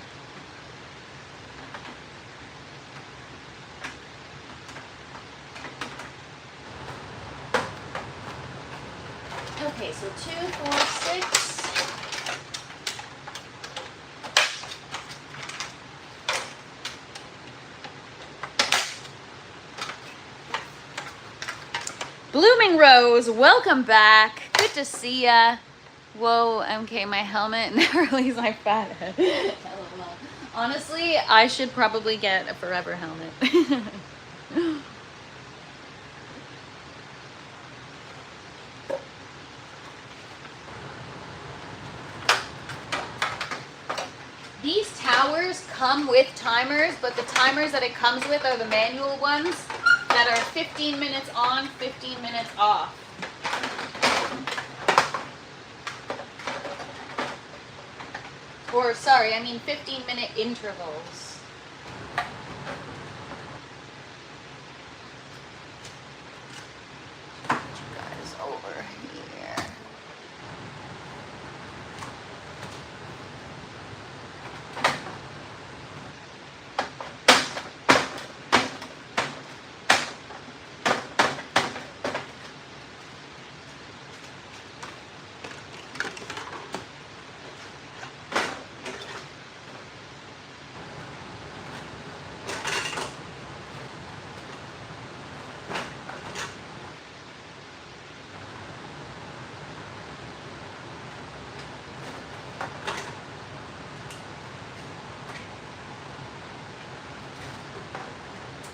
Okay, so 2, 4, 6. Blooming Rose, welcome back. Good to see ya. Whoa, MK, my helmet never leaves my fat head. LOL. Honestly, I should probably get a forever helmet. These towers come with timers, but the timers that it comes with are the manual ones that are 15 minutes on, 15 minutes off. Or, sorry, I mean 15-minute intervals. Put you guys over here.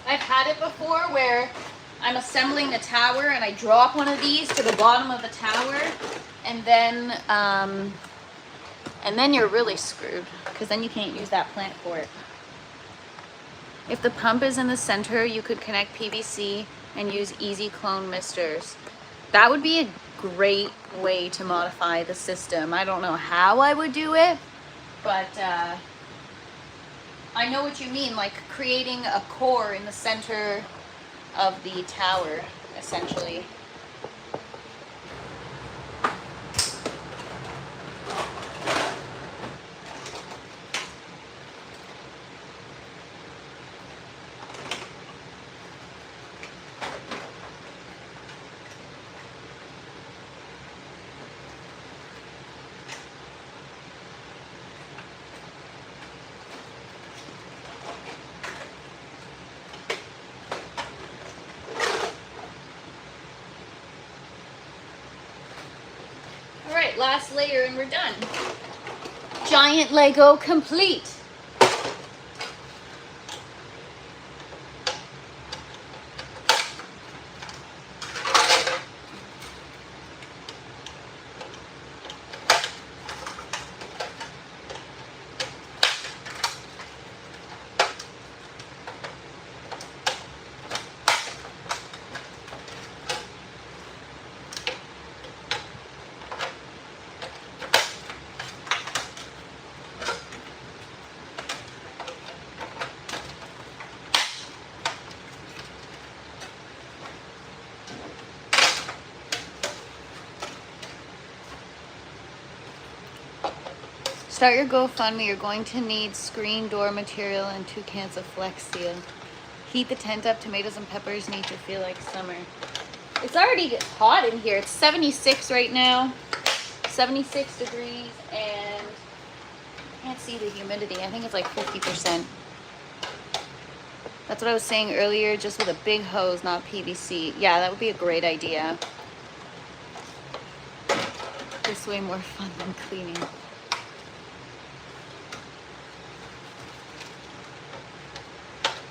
I've had it before where I'm assembling a tower and I drop one of these to the bottom of the tower, and then you're really screwed because then you can't use that plant for it. If the pump is in the center, you could connect PVC and use easy clone misters. That would be a great way to modify the system. I don't know how I would do it, but I know what you mean, like creating a core in the center of the tower, essentially. Alright, last layer and we're done. Giant Lego complete. Start your GoFundMe. You're going to need screen door material and 2 cans of Flex Seal. Heat the tent up. Tomatoes and peppers need to feel like summer. It's already hot in here. It's 76 right now. 76 degrees, and I can't see the humidity. I think it's like 50%. That's what I was saying earlier, just with a big hose, not PVC. Yeah, that would be a great idea. This way more fun than cleaning.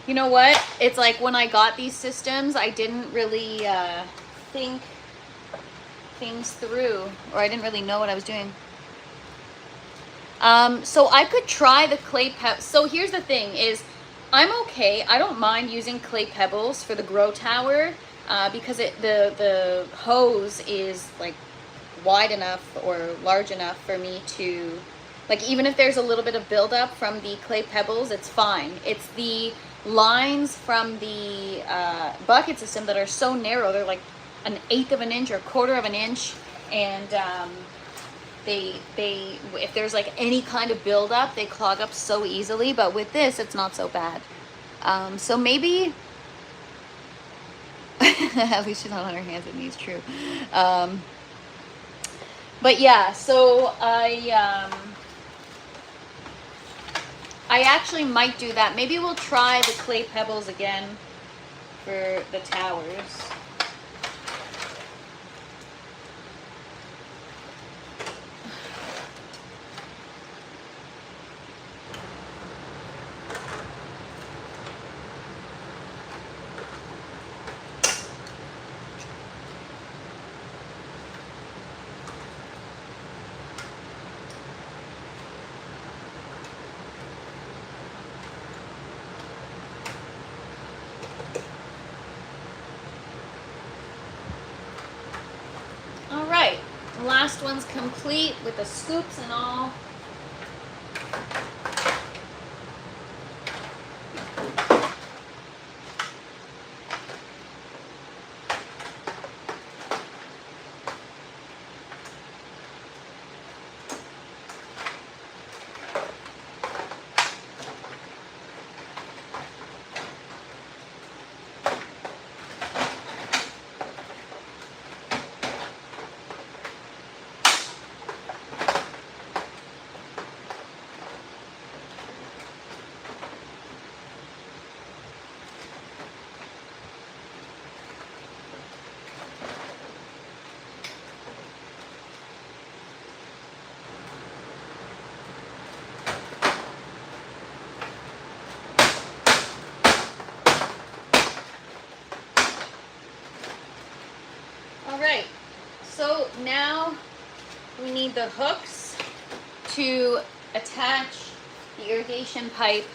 You know what? It's like when I got these systems, I didn't really think things through, or I didn't really know what I was doing. So I could try the clay pebbles. So here's the thing is, I'm okay. I don't mind using clay pebbles for the grow tower because the hose is like wide enough or large enough for me to, like, even if there's a little bit of buildup from the clay pebbles, it's fine. It's the lines from the bucket system that are so narrow. They're like 1/8 of an inch or 1/4 of an inch, and they if there's like any kind of buildup, they clog up so easily. But with this, it's not so bad. So maybe at least she's not on her hands and knees. True. But yeah, so I actually might do that. Maybe we'll try the clay pebbles again for the towers. Last one's complete with the scoops and all. Alright, so now we need the hooks to attach the irrigation pipe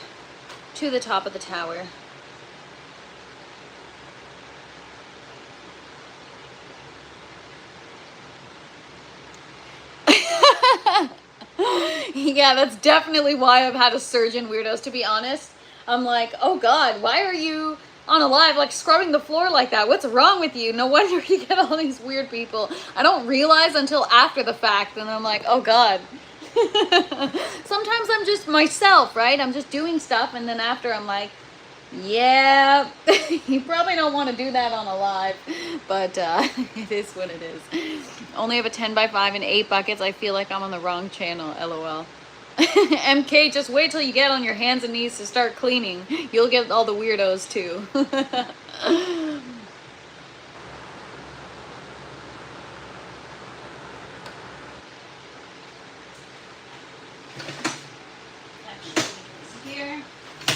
to the top of the tower. Yeah, that's definitely why I've had a surge in weirdos, to be honest. I'm like, oh God, why are you on a live like scrubbing the floor like that? What's wrong with you? No wonder you get all these weird people. I don't realize until after the fact, and I'm like, oh God. Sometimes I'm just myself, right? I'm just doing stuff, and then after I'm like, yeah, you probably don't want to do that on a live, but it is what it is. Only have a 10 by 5 and 8 buckets. I feel like I'm on the wrong channel, LOL. MK, just wait till you get on your hands and knees to start cleaning. You'll get all the weirdos too. Here.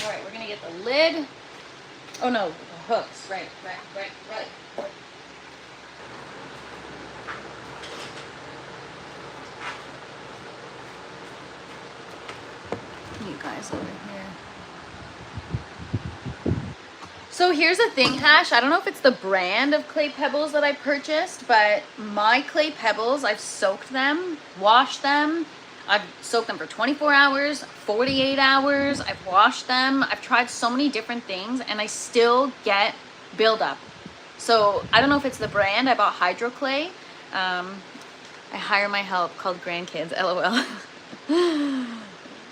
All right, we're gonna get the lid. Oh no, the hooks. Right. You guys over here. So here's the thing, Hash. I don't know if it's the brand of clay pebbles that I purchased, but my clay pebbles, I've soaked them, washed them. I've soaked them for 24 hours, 48 hours. I've washed them. I've tried so many different things, and I still get buildup. So I don't know if it's the brand. I bought Hydro Clay. I hire my help, called grandkids, LOL.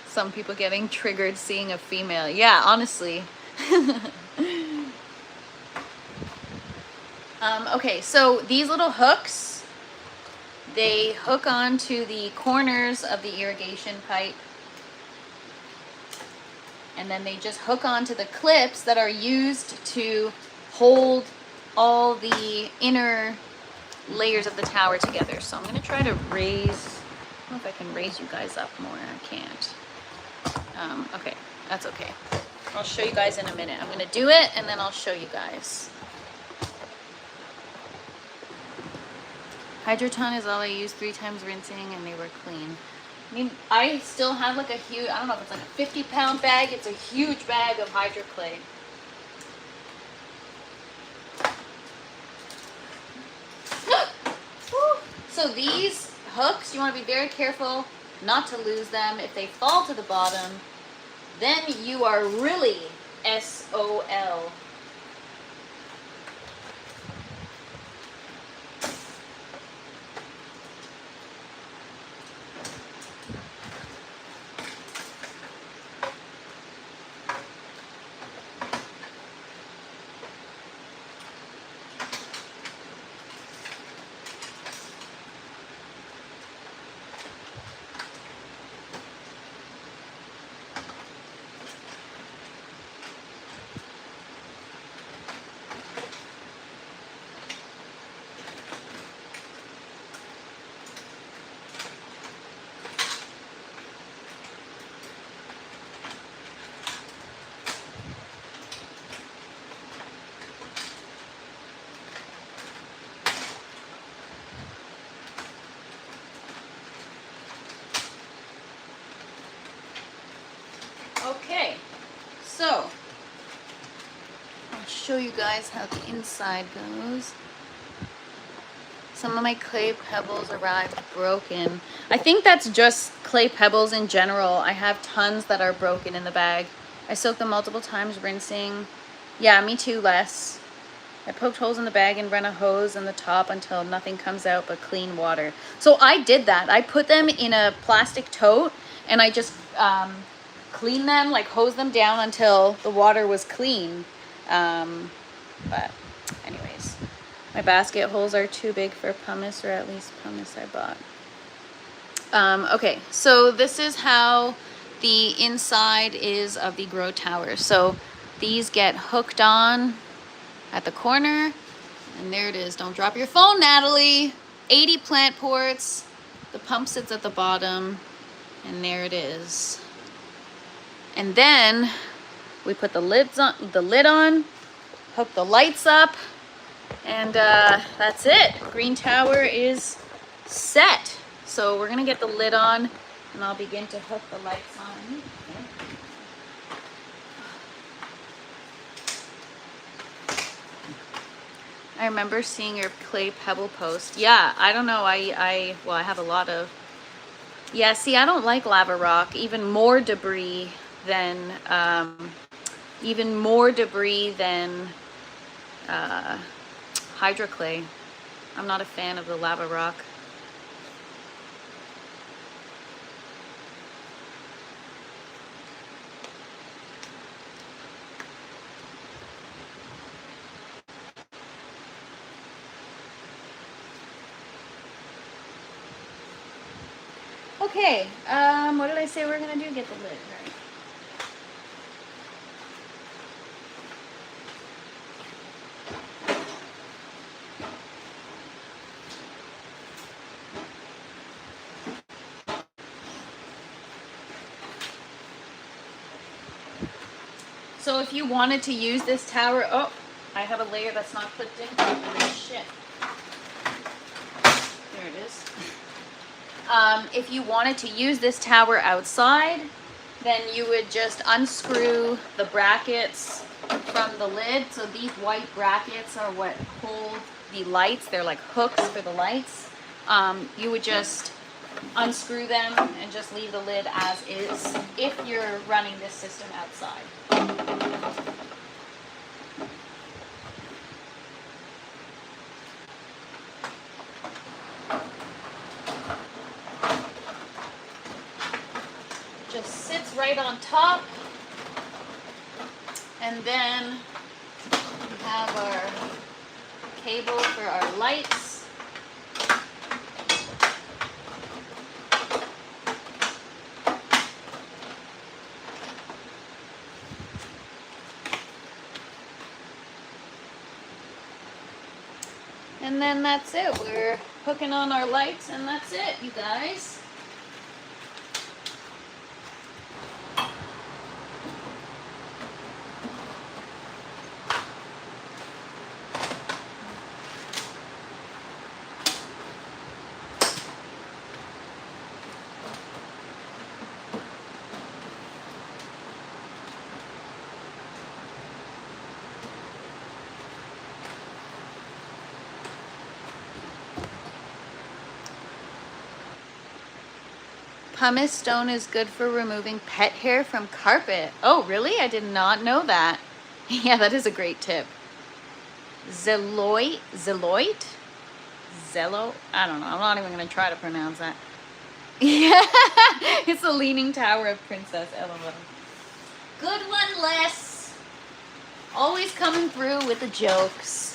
Some people getting triggered seeing a female. Yeah, honestly. Okay, so these little hooks, they hook onto the corners of the irrigation pipe, and then they just hook onto the clips that are used to hold all the inner layers of the tower together. So I'm going to try to raise, I don't know if I can raise you guys up more. I can't. Okay, that's okay. I'll show you guys in a minute. I'm going to do it, and then I'll show you guys. Hydroton is all I use, 3 times rinsing, and they were clean. I mean, I still have like a huge, I don't know if it's like a 50-pound bag. It's a huge bag of Hydro Clay. So these hooks, you want to be very careful not to lose them. If they fall to the bottom, then you are really SOL. Okay, so I'll show you guys how the inside goes. Some of my clay pebbles arrived broken. I think that's just clay pebbles in general. I have tons that are broken in the bag. I soaked them multiple times, rinsing. Yeah, me too, Les. I poked holes in the bag and run a hose in the top until nothing comes out but clean water. So I did that. I put them in a plastic tote, and I just clean them, like hose them down until the water was clean. But anyways, my basket holes are too big for pumice, or at least pumice I bought. Okay, so this is how the inside is of the grow tower. So these get hooked on at the corner, and there it is. Don't drop your phone, Natalie. 80 plant ports. The pump sits at the bottom, and there it is. And then we put the lid on, hook the lights up, and that's it. Green tower is set. So we're gonna get the lid on, and I'll begin to hook the lights on. I remember seeing your clay pebble post. Yeah, I don't know. Well, I have a lot of. Yeah, see, I don't like lava rock. Even more debris than hydroclay. I'm not a fan of the lava rock. Okay, what did I say we're gonna do? Get the lid, right? So if you wanted to use this tower, oh, I have a layer that's not clipped in properly. Shit. There it is. If you wanted to use this tower outside, then you would just unscrew the brackets from the lid. So these white brackets are what hold the lights. They're like hooks for the lights. You would just unscrew them and just leave the lid as is if you're running this system outside. Just sits right on top, and then we have our cable for our lights. And then that's it. We're hooking on our lights, and that's it, you guys. Pumice stone is good for removing pet hair from carpet. Oh, really? I did not know that. Yeah, that is a great tip. Zeloite? Zello? I don't know. I'm not even going to try to pronounce that. Yeah, it's the Leaning Tower of Princess. LOL. Good one, Les. Always coming through with the jokes.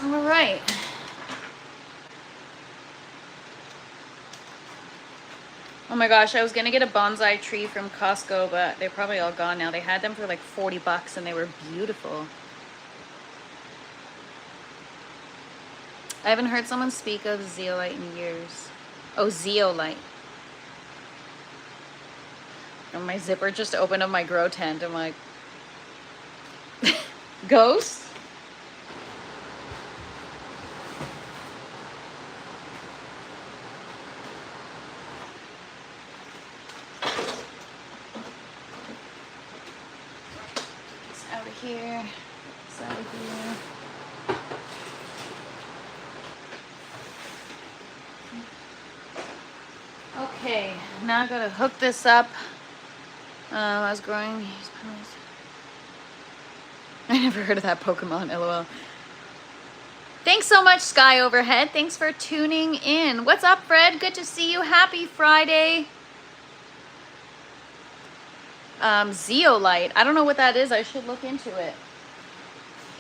All right. Oh my gosh, I was gonna get a bonsai tree from Costco, but they're probably all gone now. They had them for like 40 bucks and they were beautiful. I haven't heard someone speak of zeolite in years. Oh, zeolite. And my zipper just opened up my grow tent. I'm like, ghost? It's out of here. It's out of here. Okay, now I gotta hook this up. I was growing. I never heard of that Pokemon, LOL. Thanks so much, Sky Overhead. Thanks for tuning in. What's up, Fred? Good to see you. Happy Friday. zeolite. I don't know what that is. I should look into it.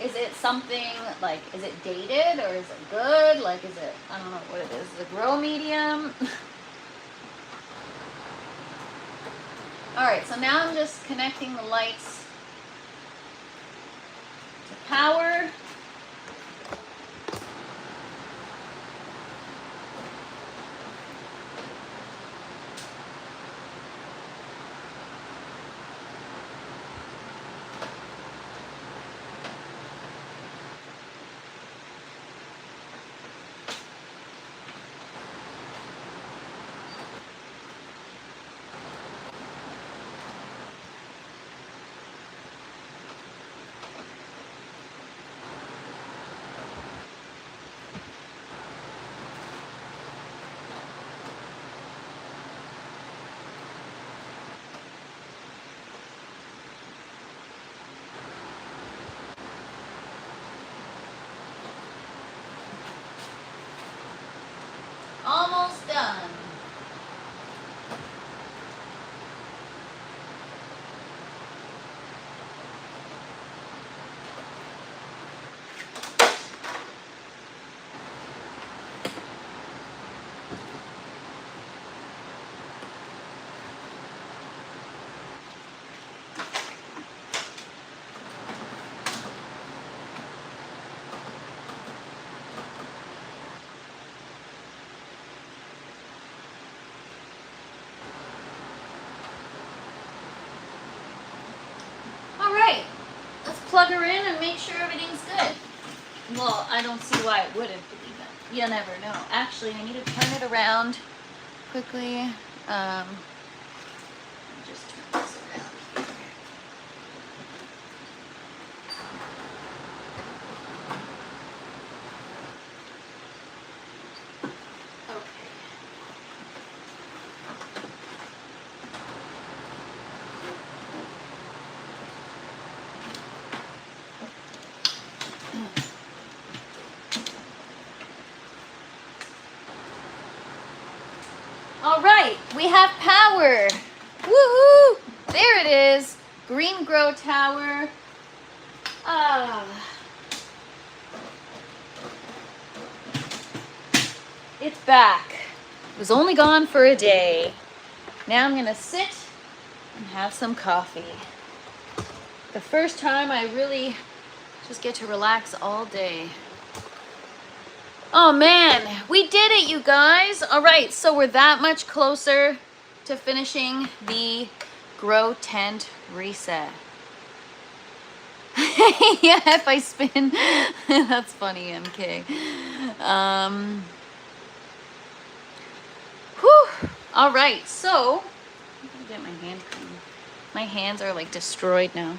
Is it something like, is it dated or is it good? Like, is it, I don't know what it is. Is it grow medium? All right, so now I'm just connecting the lights to power. Almost done. All right, let's plug her in and make sure everything's good. Well, I don't see why it wouldn't be, but you never know. Actually, I need to turn it around quickly. Just turn this around here. Okay. All right, we have power. Woohoo! There it is. Green Grow Tower. It's back. It was only gone for a day. Now I'm gonna sit and have some coffee. The first time I really just get to relax all day. Oh man, we did it, you guys. All right, so we're that much closer to finishing the grow tent reset. Yeah, if I spin, that's funny, MK. Whew. All right, so I'm gonna get my hand clean. My hands are like destroyed now.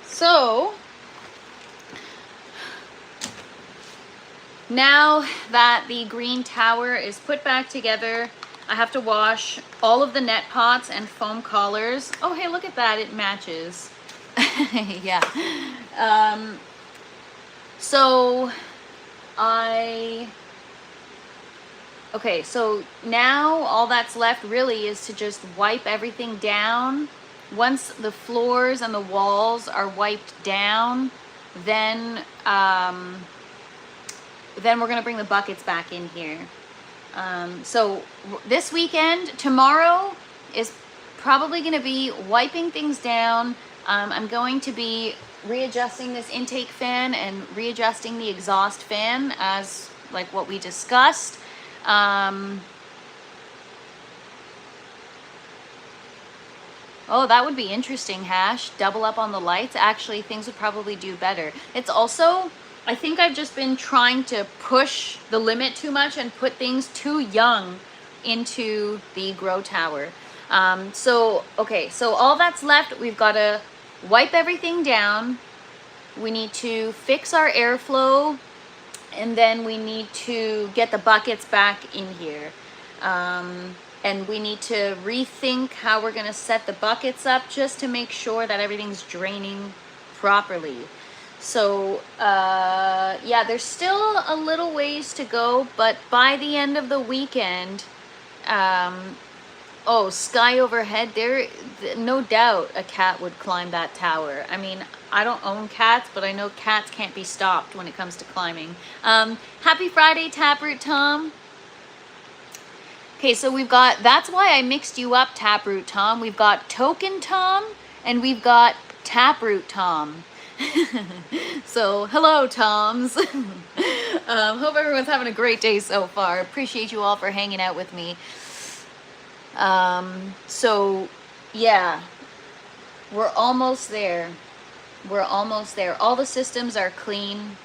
So now that the green tower is put back together, I have to wash all of the net pots and foam collars. Oh, hey, look at that. It matches. Yeah. Okay, so now all that's left really is to just wipe everything down. Once the floors and the walls are wiped down, then we're gonna bring the buckets back in here. So this weekend, tomorrow is probably gonna be wiping things down. I'm going to be readjusting this intake fan and readjusting the exhaust fan as like what we discussed. Oh, that would be interesting, Hash. Double up on the lights. Actually, things would probably do better. It's also, I think I've just been trying to push the limit too much and put things too young into the grow tower. Okay, so all that's left, we've got to wipe everything down. We need to fix our airflow, and then we need to get the buckets back in here. And we need to rethink how we're going to set the buckets up just to make sure that everything's draining properly. So, yeah, there's still a little ways to go, but by the end of the weekend, Oh, sky overhead. No doubt a cat would climb that tower. I mean, I don't own cats, but I know cats can't be stopped when it comes to climbing. Happy Friday, Taproot Tom. Okay, so we've got, that's why I mixed you up, Taproot Tom. We've got Token Tom and we've got Taproot Tom. So, hello, Toms. Hope everyone's having a great day so far. Appreciate you all for hanging out with me. So yeah, we're almost there. We're almost there. All the systems are clean.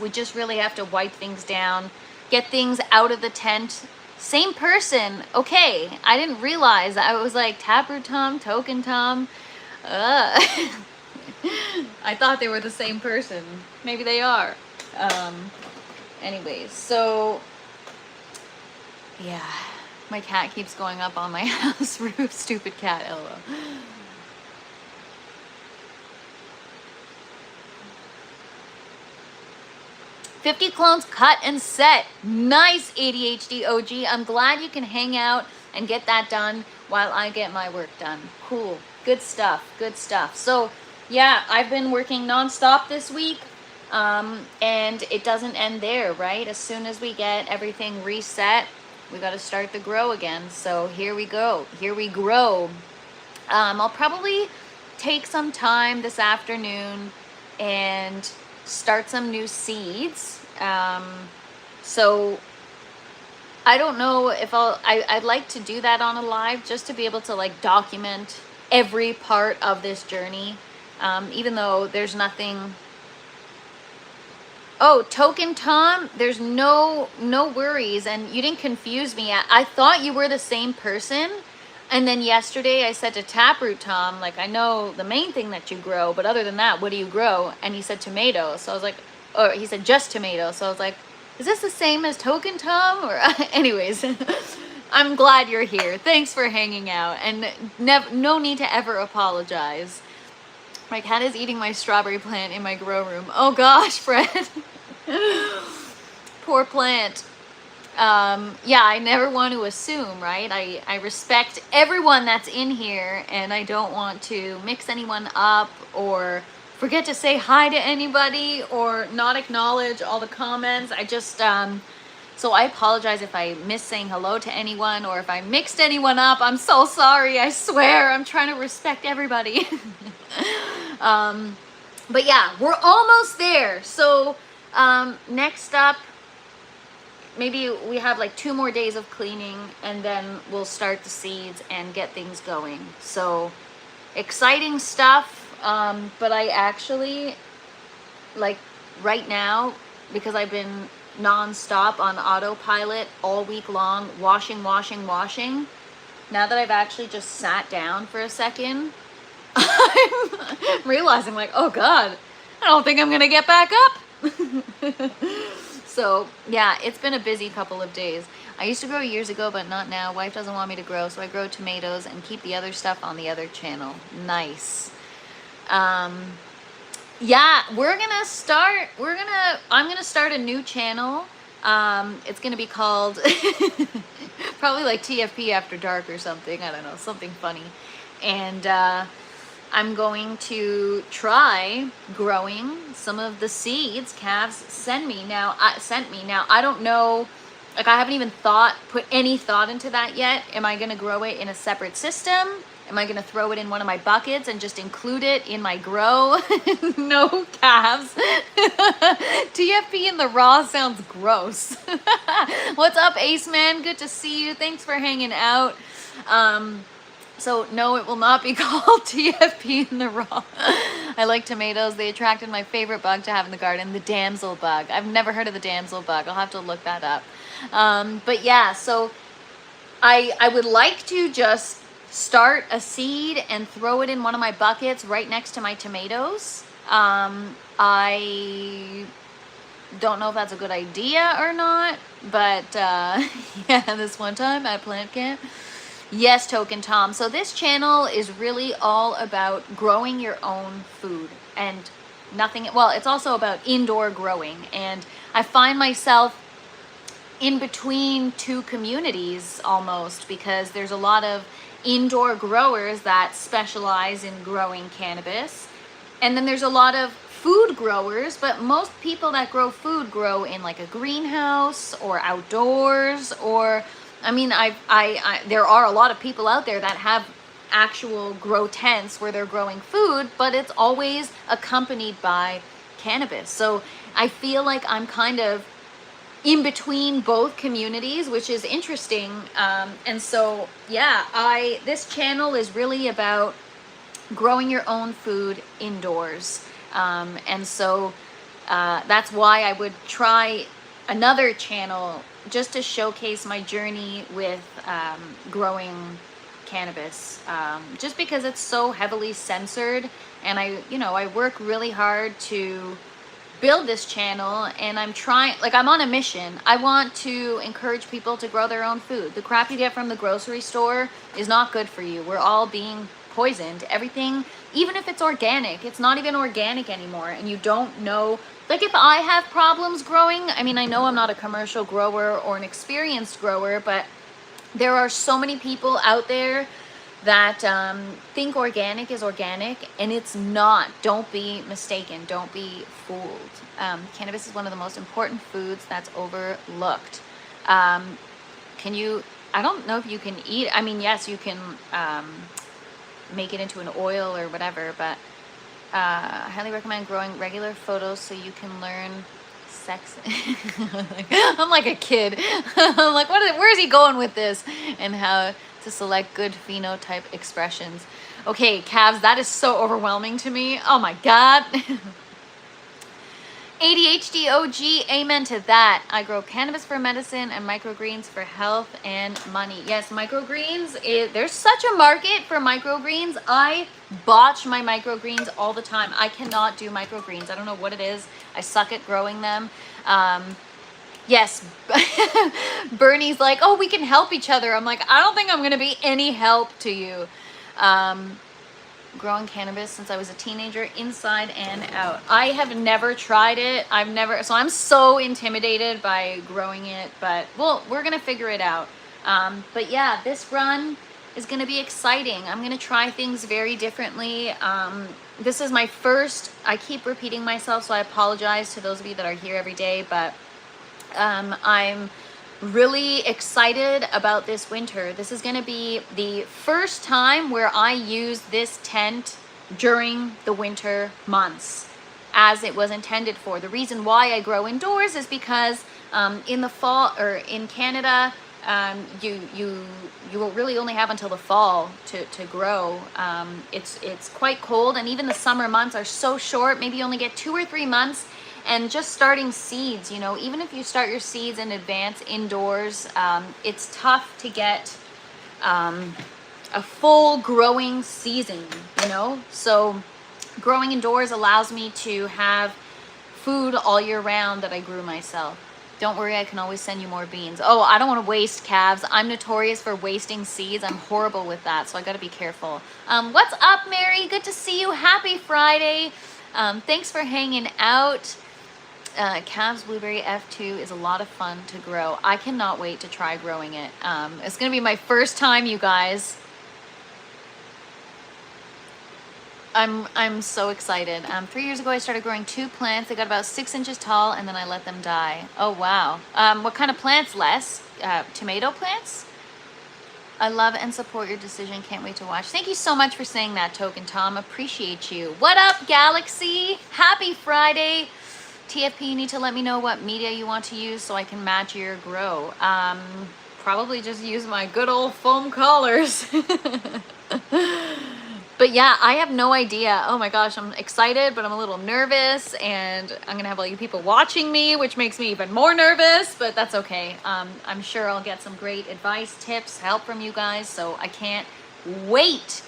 We just really have to wipe things down, get things out of the tent. Same person. Okay. I didn't realize. I was like, Taproot Tom, Token Tom. I thought they were the same person. Maybe they are. Anyways, so yeah. My cat keeps going up on my house roof. Stupid cat, LOL. "50 clones cut and set." Nice, ADHD OG. I'm glad you can hang out and get that done while I get my work done. Cool. Good stuff. Good stuff. So, yeah, I've been working nonstop this week. And it doesn't end there, right? As soon as we get everything reset, we got to start the grow again. So here we go. Here we grow. I'll probably take some time this afternoon and start some new seeds. So I don't know if I'd like to do that on a live just to be able to like document every part of this journey. Even though there's nothing. Oh, Token Tom, there's no worries, and you didn't confuse me. I thought you were the same person, and then yesterday I said to Taproot Tom, like, I know the main thing that you grow, but other than that, what do you grow? And he said tomatoes, so I was like, or he said just tomatoes, so I was like, is this the same as Token Tom? Or anyways, I'm glad you're here. Thanks for hanging out, and no need to ever apologize. My cat is eating my strawberry plant in my grow room. Oh gosh, Fred. Poor plant. Yeah, I never want to assume, right? I respect everyone that's in here, and I don't want to mix anyone up or forget to say hi to anybody or not acknowledge all the comments. I just, so I apologize if I miss saying hello to anyone or if I mixed anyone up. I'm so sorry. I swear. I'm trying to respect everybody. But yeah, we're almost there. So next up, maybe we have like 2 more days of cleaning and then we'll start the seeds and get things going. So exciting stuff. But I actually, like right now, because I've been non-stop on autopilot all week long, washing. Now that I've actually just sat down for a second, I'm realizing like, oh God, I don't think I'm gonna get back up. So yeah, it's been a busy couple of days. I used to grow years ago, but not now. Wife doesn't want me to grow, so I grow tomatoes and keep the other stuff on the other channel. Nice. Yeah, I'm gonna start a new channel. It's gonna be called probably like TFP After Dark or something. I don't know, something funny. And I'm going to try growing some of the seeds Cavs sent me. Now, I don't know, like I haven't even put any thought into that yet. Am I gonna grow it in a separate system? Am I gonna throw it in one of my buckets and just include it in my grow? No, Calves. TFP in the raw sounds gross. What's up, Ace Man? Good to see you. Thanks for hanging out. So no, it will not be called TFP in the raw. I like tomatoes. They attracted my favorite bug to have in the garden, the damsel bug. I've never heard of the damsel bug. I'll have to look that up. But yeah, so I would like to just start a seed and throw it in one of my buckets right next to my tomatoes. I don't know if that's a good idea or not, but yeah, this one time at plant camp. Yes, Token Tom. So this channel is really all about growing your own food and nothing. Well, it's also about indoor growing. And I find myself in between two communities almost, because there's a lot of indoor growers that specialize in growing cannabis. And then there's a lot of food growers, but most people that grow food grow in like a greenhouse or outdoors, or I mean, there are a lot of people out there that have actual grow tents where they're growing food, but it's always accompanied by cannabis. So I feel like I'm kind of in between both communities, which is interesting. And so, yeah, this channel is really about growing your own food indoors. And so that's why I would try another channel just to showcase my journey with growing cannabis, just because it's so heavily censored, and I work really hard to build this channel, and I'm on a mission. I want to encourage people to grow their own food. The crap you get from the grocery store is not good for you. We're all being poisoned. Everything, even if it's organic, it's not even organic anymore, and you don't know. Like, if I have problems growing, I mean, I know I'm not a commercial grower or an experienced grower, but there are so many people out there that think organic is organic, and it's not. Don't be mistaken. Don't be fooled. Cannabis is one of the most important foods that's overlooked. I don't know if you can eat. I mean, yes, you can make it into an oil or whatever, but I highly recommend growing regular photos so you can learn sex. I'm like a kid. I'm like, where is he going with this? And how to select good phenotype expressions. Okay, Cavs, that is so overwhelming to me. Oh my God. ADHD OG, amen to that. I grow cannabis for medicine and microgreens for health and money. Yes, microgreens, there's such a market for microgreens. I botch my microgreens all the time. I cannot do microgreens. I don't know what it is. I suck at growing them. Yes, Bernie's like, oh, we can help each other. I'm like, I don't think I'm going to be any help to you. Growing cannabis since I was a teenager, inside and out. I have never tried it. So I'm so intimidated by growing it, but well, we're going to figure it out. But yeah, this run is going to be exciting. I'm going to try things very differently. This is my first, I keep repeating myself, so I apologize to those of you that are here every day, but I'm really excited about this winter. This is going to be the first time where I use this tent during the winter months as it was intended for. The reason why I grow indoors is because in the fall, or in Canada, you will really only have until the fall to grow. It's quite cold, and even the summer months are so short. Maybe you only get 2 or 3 months. And just starting seeds, even if you start your seeds in advance indoors, it's tough to get a full growing season, So growing indoors allows me to have food all year round that I grew myself. Don't worry, I can always send you more beans. Oh, I don't want to waste, calves. I'm notorious for wasting seeds. I'm horrible with that, so I got to be careful. What's up, Mary? Good to see you. Happy Friday. Thanks for hanging out. Cavs Blueberry F2 is a lot of fun to grow. I cannot wait to try growing it. It's going to be my first time, you guys. I'm so excited. 3 years ago, I started growing 2 plants. They got about 6 inches tall, and then I let them die. Oh, wow. What kind of plants, Les? Tomato plants? I love and support your decision. Can't wait to watch. Thank you so much for saying that, Token Tom. Appreciate you. What up, Galaxy? Happy Friday. TFP, you need to let me know what media you want to use so I can match your grow. Probably just use my good old foam collars. But yeah, I have no idea. Oh my gosh, I'm excited, but I'm a little nervous, and I'm gonna have all you people watching me, which makes me even more nervous, but that's okay. I'm sure I'll get some great advice, tips, help from you guys, so I can't wait.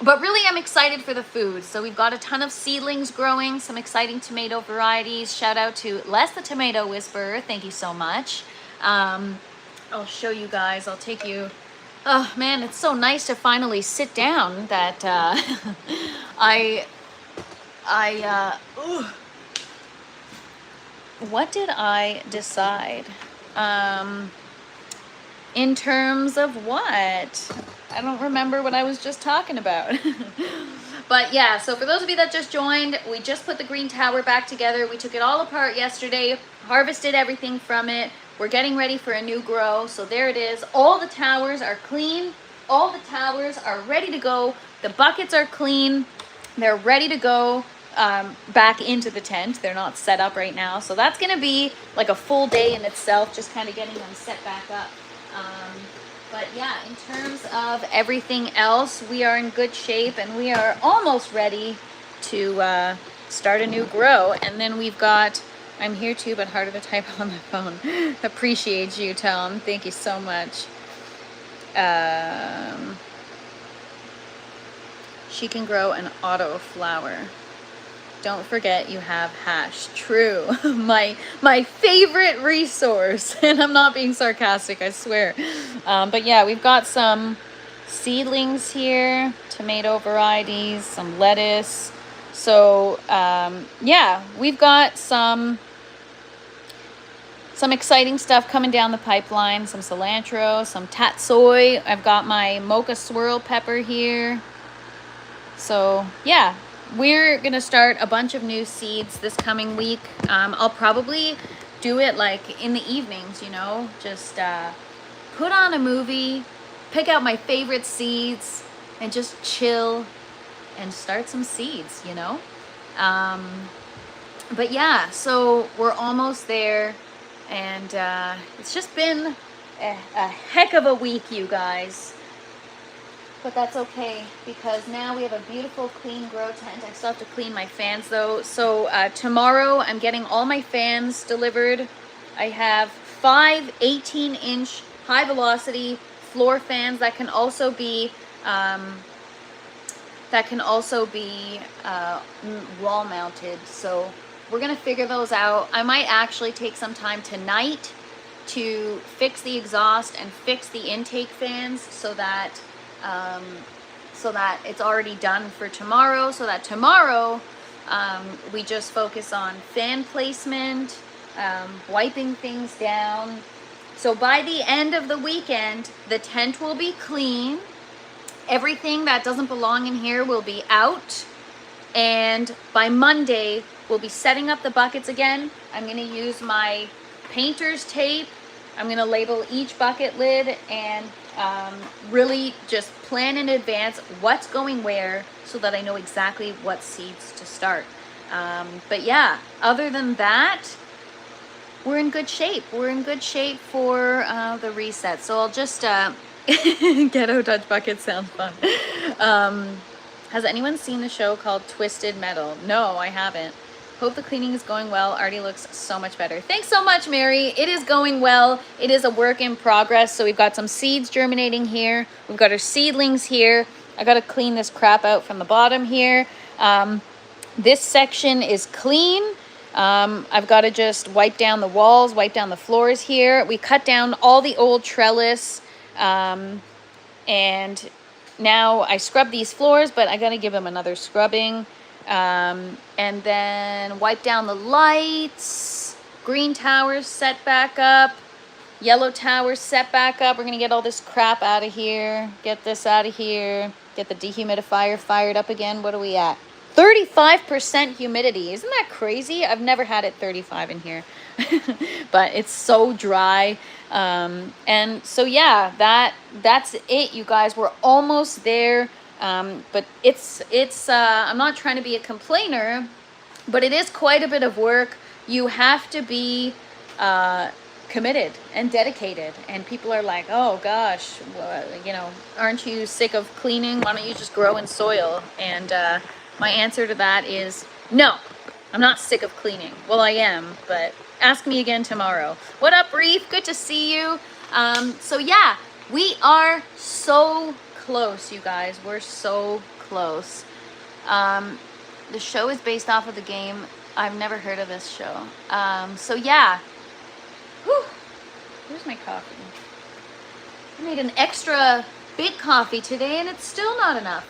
But really, I'm excited for the food. So we've got a ton of seedlings growing, some exciting tomato varieties. Shout out to Les the Tomato Whisperer. Thank you so much. I'll show you guys. I'll take you. Oh, man, it's so nice to finally sit down that what did I decide? In terms of what? I don't remember what I was just talking about. But yeah, so for those of you that just joined, we just put the green tower back together. We took it all apart yesterday, harvested everything from it. We're getting ready for a new grow. So there it is. All the towers are clean. All the towers are ready to go. The buckets are clean. They're ready to go back into the tent. They're not set up right now. So that's going to be like a full day in itself, just kind of getting them set back up. But yeah, in terms of everything else, we are in good shape and we are almost ready to start a new grow. And then we've got, I'm here too, but harder to type on the phone. Appreciate you, Tom. Thank you so much. She can grow an auto flower. Don't forget you have hash. True. my favorite resource. And I'm not being sarcastic, I swear. But yeah, we've got some seedlings here, tomato varieties, some lettuce. So yeah, we've got some exciting stuff coming down the pipeline. Some cilantro, some tatsoi. I've got my mocha swirl pepper here. So yeah, we're gonna start a bunch of new seeds this coming week. I'll probably do it like in the evenings, you know, just put on a movie, pick out my favorite seeds, and just chill and start some seeds, you know. But yeah, so we're almost there, and it's just been a heck of a week, you guys. But that's okay, because now we have a beautiful clean grow tent. I still have to clean my fans though. So tomorrow I'm getting all my fans delivered. I have 5 18-inch high velocity floor fans that can also be wall mounted. So we're gonna figure those out. I might actually take some time tonight to fix the exhaust and fix the intake fans so that it's already done for tomorrow, so that tomorrow we just focus on fan placement, wiping things down. So by the end of the weekend, the tent will be clean. Everything that doesn't belong in here will be out. And by Monday, we'll be setting up the buckets again. I'm going to use my painter's tape. I'm going to label each bucket lid and really just plan in advance what's going where so that I know exactly what seeds to start. But yeah, other than that, we're in good shape. We're in good shape for the reset. So I'll just Ghetto Dutch Bucket sounds fun. Has anyone seen the show called Twisted Metal? No, I haven't. Hope the cleaning is going well. Already looks so much better. Thanks so much, Mary. It is going well. It is a work in progress. So we've got some seeds germinating here. We've got our seedlings here. I got to clean this crap out from the bottom here. This section is clean. I've got to just wipe down the walls, wipe down the floors here. We cut down all the old trellis. And now I scrub these floors, but I got to give them another scrubbing. And then wipe down the lights. Green towers set back up. Yellow towers set back up. We're going to get all this crap out of here. Get this out of here. Get the dehumidifier fired up again. What are we at? 35% humidity. Isn't that crazy? I've never had it 35 in here. But it's so dry. And so yeah, that's it, you guys. We're almost there. But it's I'm not trying to be a complainer, but it is quite a bit of work. You have to be committed and dedicated, and people are like, oh gosh, you know, aren't you sick of cleaning? Why don't you just grow in soil? And my answer to that is no, I'm not sick of cleaning. Well, I am, but ask me again tomorrow. What up, Reef? Good to see you. So yeah, we are so close, you guys. We're so close. The show is based off of the game. I've never heard of this show. So yeah. Whew. Here's my coffee. I made an extra big coffee today and it's still not enough.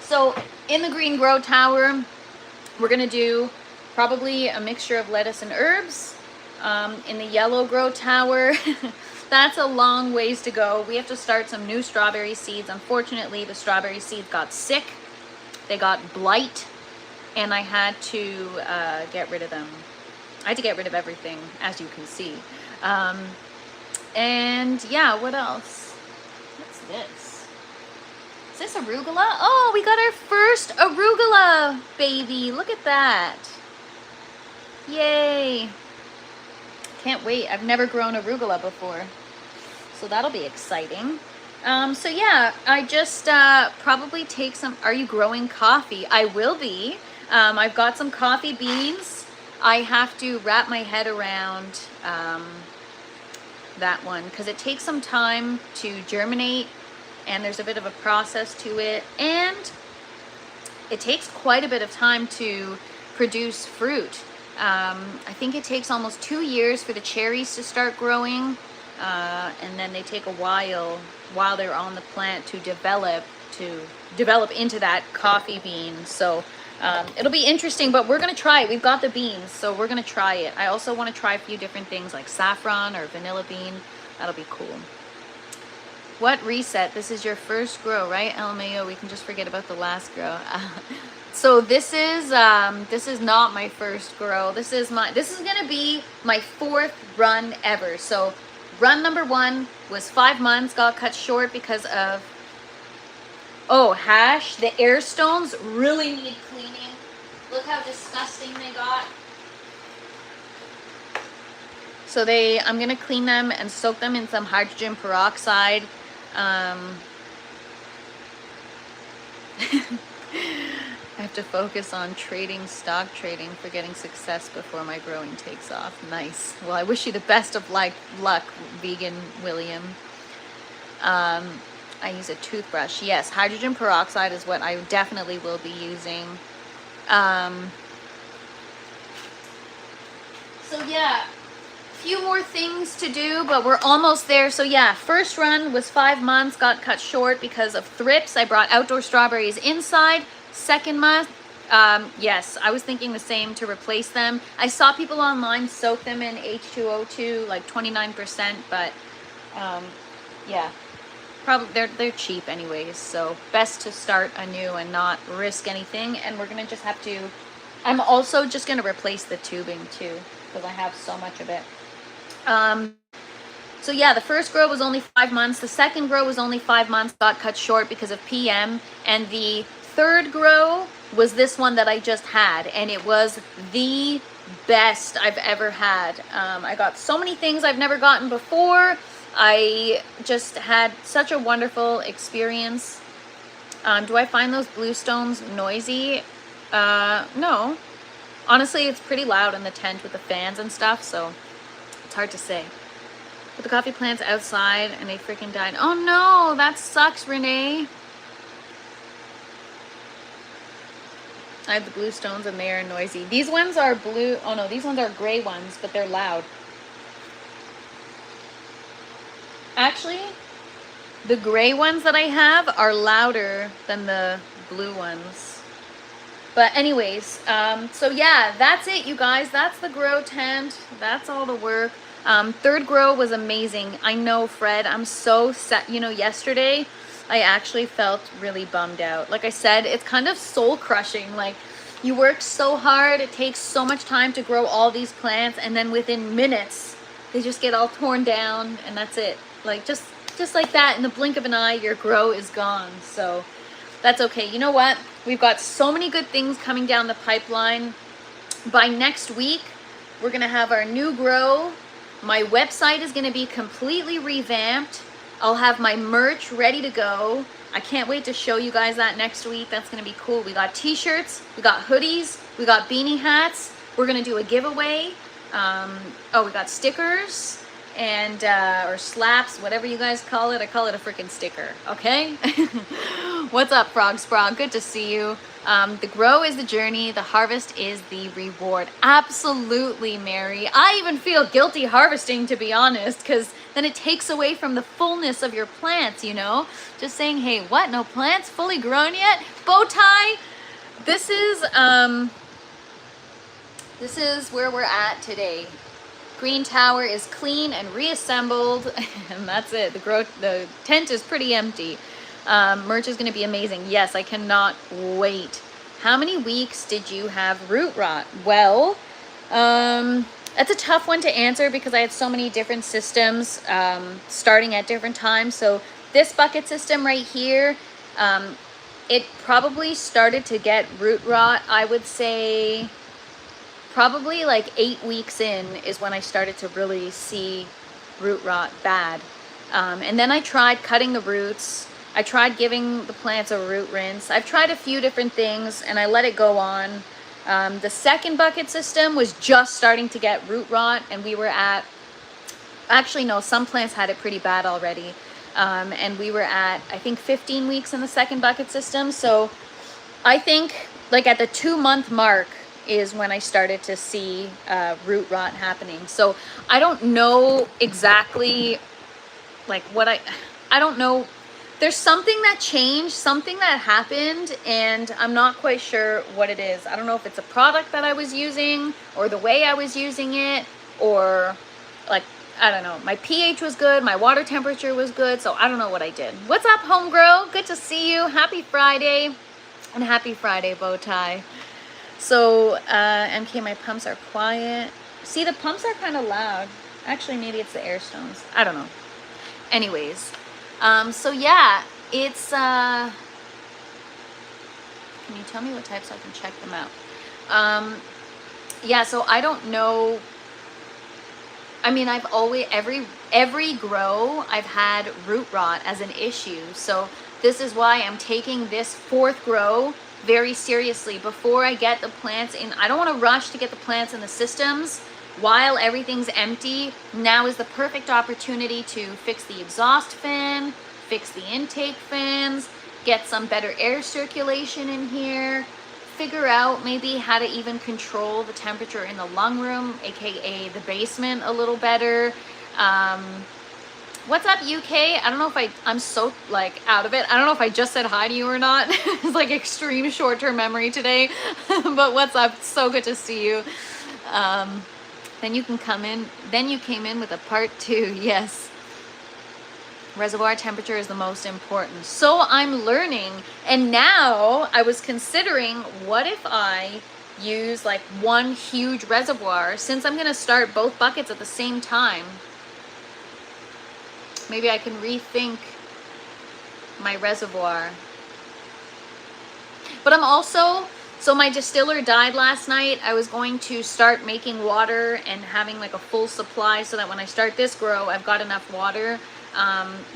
So in the green grow tower, we're gonna do probably a mixture of lettuce and herbs. In the yellow grow tower, that's a long ways to go. We have to start some new strawberry seeds. Unfortunately, the strawberry seeds got sick. They got blight, and I had to get rid of them. I had to get rid of everything, as you can see. And yeah, what else? What's this? Is this arugula? Oh, we got our first arugula baby. Look at that. Yay. Can't wait. I've never grown arugula before, so that'll be exciting. So yeah, I just probably take some. Are you growing coffee? I will be. I've got some coffee beans. I have to wrap my head around that one because it takes some time to germinate, and there's a bit of a process to it, and it takes quite a bit of time to produce fruit. I think it takes almost 2 years for the cherries to start growing, and then they take a while they're on the plant to develop into that coffee bean. So it'll be interesting, but we're gonna try it. We've got the beans, so we're gonna try it. I also want to try a few different things like saffron or vanilla bean. That'll be cool. What reset? This is your first grow, right? LMAO, we can just forget about the last grow. So this is not my first grow. This is gonna be my 4th run ever. So run number 1 was 5 months, got cut short because of hash. The air stones really need cleaning. Look how disgusting they got. So I'm gonna clean them and soak them in some hydrogen peroxide. I have to focus on stock trading for getting success before my growing takes off. Nice. Well, I wish you the best of luck, vegan William. I use a toothbrush. Yes, hydrogen peroxide is what I definitely will be using. So yeah, a few more things to do, but we're almost there. So yeah, first run was 5 months, got cut short because of thrips. I brought outdoor strawberries inside. Second month, yes, I was thinking the same, to replace them. I saw people online soak them in H2O2, like 29%, but yeah, probably they're cheap anyways, so best to start anew and not risk anything. And we're gonna just have to, I'm also just gonna replace the tubing too, because I have so much of it. So yeah, the first grow was only 5 months. The second grow was only 5 months, got cut short because of PM. And the third grow was this one that I just had, and it was the best I've ever had. I got so many things I've never gotten before. I just had such a wonderful experience. Do I find those blue stones noisy? No. Honestly, it's pretty loud in the tent with the fans and stuff, so it's hard to say. Put the coffee plants outside and they freaking died. Oh no, that sucks, Renee. I have the blue stones and they are noisy. These ones are blue. Oh no, these ones are gray ones, but they're loud. Actually, the gray ones that I have are louder than the blue ones. But anyways, so yeah, that's it, you guys. That's the grow tent. That's all the work. Third grow was amazing. I know, Fred, I'm so sad. You know, yesterday I actually felt really bummed out. Like I said, it's kind of soul crushing. Like, you work so hard, it takes so much time to grow all these plants, and then within minutes they just get all torn down, and that's it. Like, just like that, in the blink of an eye, your grow is gone. So that's okay. You know what? We've got so many good things coming down the pipeline. By next week, we're gonna have our new grow. My website is gonna be completely revamped. I'll have my merch ready to go. I can't wait to show you guys that next week. That's gonna be cool. We got t-shirts, we got hoodies, we got beanie hats. We're gonna do a giveaway. We got stickers and or slaps, whatever you guys call it. I call it a freaking sticker, okay? What's up, Frog Sprog? Good to see you. The grow is the journey, the harvest is the reward. Absolutely, Mary. I even feel guilty harvesting, to be honest, because then it takes away from the fullness of your plants, you know? Just saying, hey, what? No plants fully grown yet? Bow tie? This is, this is where we're at today. Green tower is clean and reassembled, and that's it. The tent is pretty empty. Merch is going to be amazing. Yes, I cannot wait. How many weeks did you have root rot? Well, that's a tough one to answer because I had so many different systems starting at different times. So this bucket system right here, it probably started to get root rot, I would say probably like 8 weeks in is when I started to really see root rot bad. And then I tried cutting the roots. I tried giving the plants a root rinse. I've tried a few different things and I let it go on. The second bucket system was just starting to get root rot, and we were at, actually no, some plants had it pretty bad already. And we were at, I think 15 weeks in the second bucket system. So I think like at the 2-month mark is when I started to see root rot happening. So I don't know exactly like what I don't know. There's something that changed, something that happened, and I'm not quite sure what it is. I don't know if it's a product that I was using or the way I was using it, or like, I don't know. My pH was good, my water temperature was good, so I don't know what I did. What's up, Homegrow? Good to see you. Happy Friday, and happy Friday, Bowtie. So, MK, my pumps are quiet. See, the pumps are kind of loud. Actually, maybe it's the air stones. I don't know. Anyways, so yeah, it's, can you tell me what types so I can check them out? Yeah, so I don't know. I mean, I've always, every grow, I've had root rot as an issue. So this is why I'm taking this 4th grow very seriously. Before I get the plants in, I don't want to rush to get the plants in the systems while everything's empty. Now is the perfect opportunity to fix the exhaust fan, fix the intake fans, get some better air circulation in here, figure out maybe how to even control the temperature in the lung room, aka the basement, a little better. What's up, UK? I don't know if I'm so like out of it. I don't know if I just said hi to you or not. It's like extreme short-term memory today. But what's up? So good to see you. Then you can come in. Then you came in with a part 2. Yes. Reservoir temperature is the most important. So I'm learning. And now I was considering, what if I use like one huge reservoir, since I'm going to start both buckets at the same time. Maybe I can rethink my reservoir. But I'm also, so my distiller died last night. I was going to start making water and having like a full supply so that when I start this grow, I've got enough water.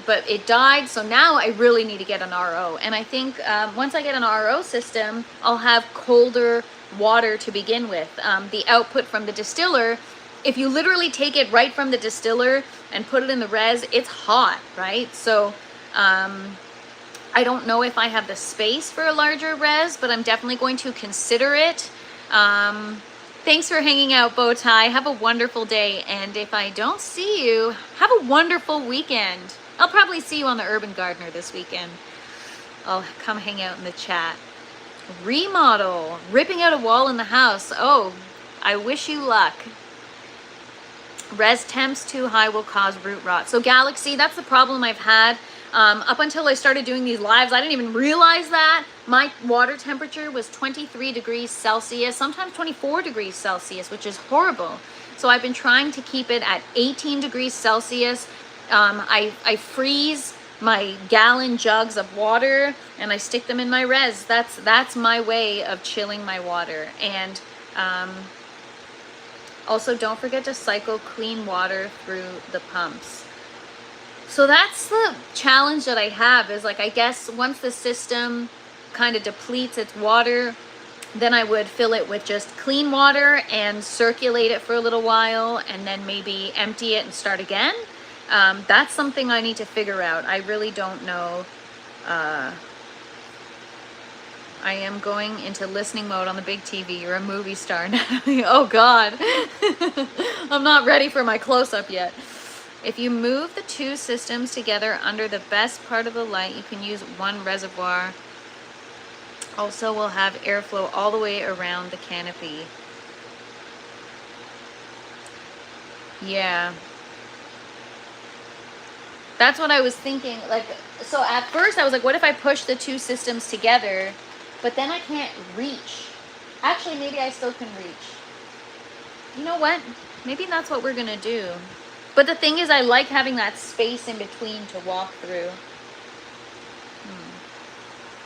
But it died, so now I really need to get an RO. And I think once I get an RO system, I'll have colder water to begin with. The output from the distiller, if you literally take it right from the distiller and put it in the res, it's hot, right? So I don't know if I have the space for a larger res, but I'm definitely going to consider it. Thanks for hanging out, Bowtie. Have a wonderful day. And if I don't see you, have a wonderful weekend. I'll probably see you on the Urban Gardener this weekend. I'll come hang out in the chat. Remodel. Ripping out a wall in the house. Oh, I wish you luck. Res temps too high will cause root rot. So Galaxy, that's the problem I've had. Up until I started doing these lives, I didn't even realize that. My water temperature was 23 degrees Celsius, sometimes 24 degrees Celsius, which is horrible. So I've been trying to keep it at 18 degrees Celsius. I freeze my gallon jugs of water and I stick them in my res. That's my way of chilling my water. And also don't forget to cycle clean water through the pumps. So that's the challenge that I have, is like, I guess once the system kind of depletes its water, then I would fill it with just clean water and circulate it for a little while and then maybe empty it and start again. That's something I need to figure out. I really don't know. I am going into listening mode on the big TV. You're a movie star, Natalie. Oh God. I'm not ready for my close-up yet. If you move the two systems together under the best part of the light, you can use one reservoir. Also, we'll have airflow all the way around the canopy. Yeah. That's what I was thinking. Like, so at first I was like, what if I push the two systems together? But then I can't reach. Actually, maybe I still can reach. You know what? Maybe that's what we're going to do. But the thing is, I like having that space in between to walk through.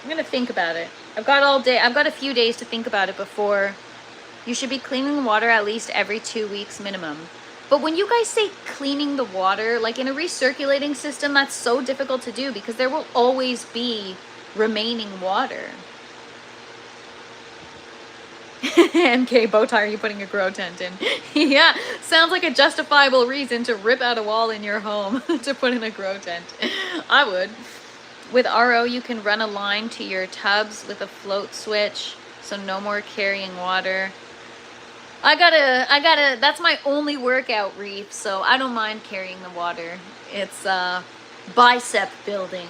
I'm going to think about it. I've got all day. I've got a few days to think about it before. You should be cleaning the water at least every 2 weeks minimum. But when you guys say cleaning the water, like in a recirculating system, that's so difficult to do because there will always be remaining water. MK, bow tie, are you putting a grow tent in? Yeah, sounds like a justifiable reason to rip out a wall in your home to put in a grow tent. I would. With RO, you can run a line to your tubs with a float switch, so no more carrying water. I gotta, that's my only workout, Reef, so I don't mind carrying the water. It's bicep building.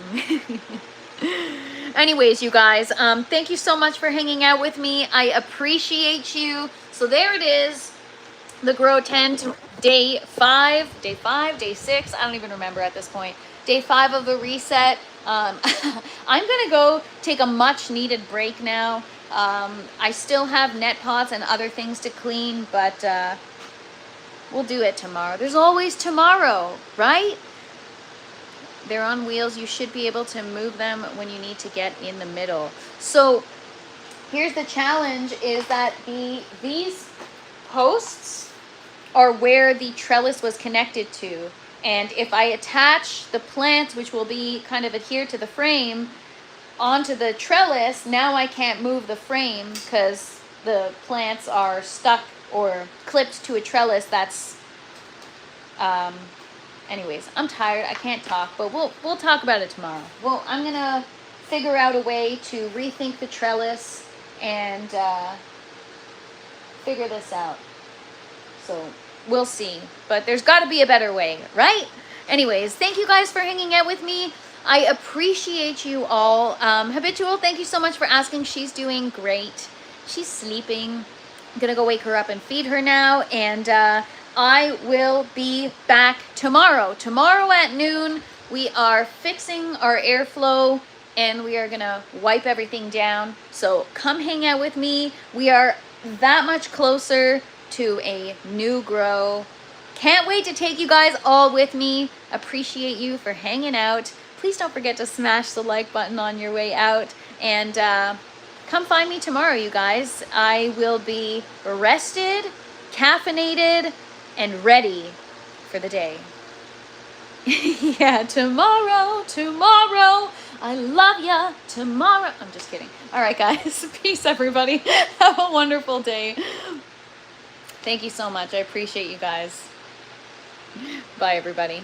Anyways, you guys, thank you so much for hanging out with me. I appreciate you. So there it is, the grow tent, day 5, day 6, I don't even remember at this point. Day 5 of the reset. I'm gonna go take a much needed break now. I still have net pots and other things to clean, but we'll do it tomorrow. There's always tomorrow, right? They're on wheels. You should be able to move them when you need to get in the middle. So here's the challenge, is that these posts are where the trellis was connected to. And if I attach the plants, which will be kind of adhered to the frame, onto the trellis, now I can't move the frame because the plants are stuck or clipped to a trellis that's anyways, I'm tired, I can't talk, but we'll talk about it tomorrow. Well, I'm gonna figure out a way to rethink the trellis and figure this out. So we'll see, but there's got to be a better way, right? Anyways, thank you guys for hanging out with me. I appreciate you all. Habitual, thank you so much for asking. She's doing great. She's sleeping. I'm gonna go wake her up and feed her now, and I will be back tomorrow. Tomorrow at noon, we are fixing our airflow and we are gonna wipe everything down. So come hang out with me. We are that much closer to a new grow. Can't wait to take you guys all with me. Appreciate you for hanging out. Please don't forget to smash the like button on your way out, and come find me tomorrow, you guys. I will be rested, caffeinated, and ready for the day. Yeah, tomorrow. I love ya. Tomorrow. I'm just kidding. All right, guys. Peace, everybody. Have a wonderful day. Thank you so much. I appreciate you guys. Bye, everybody.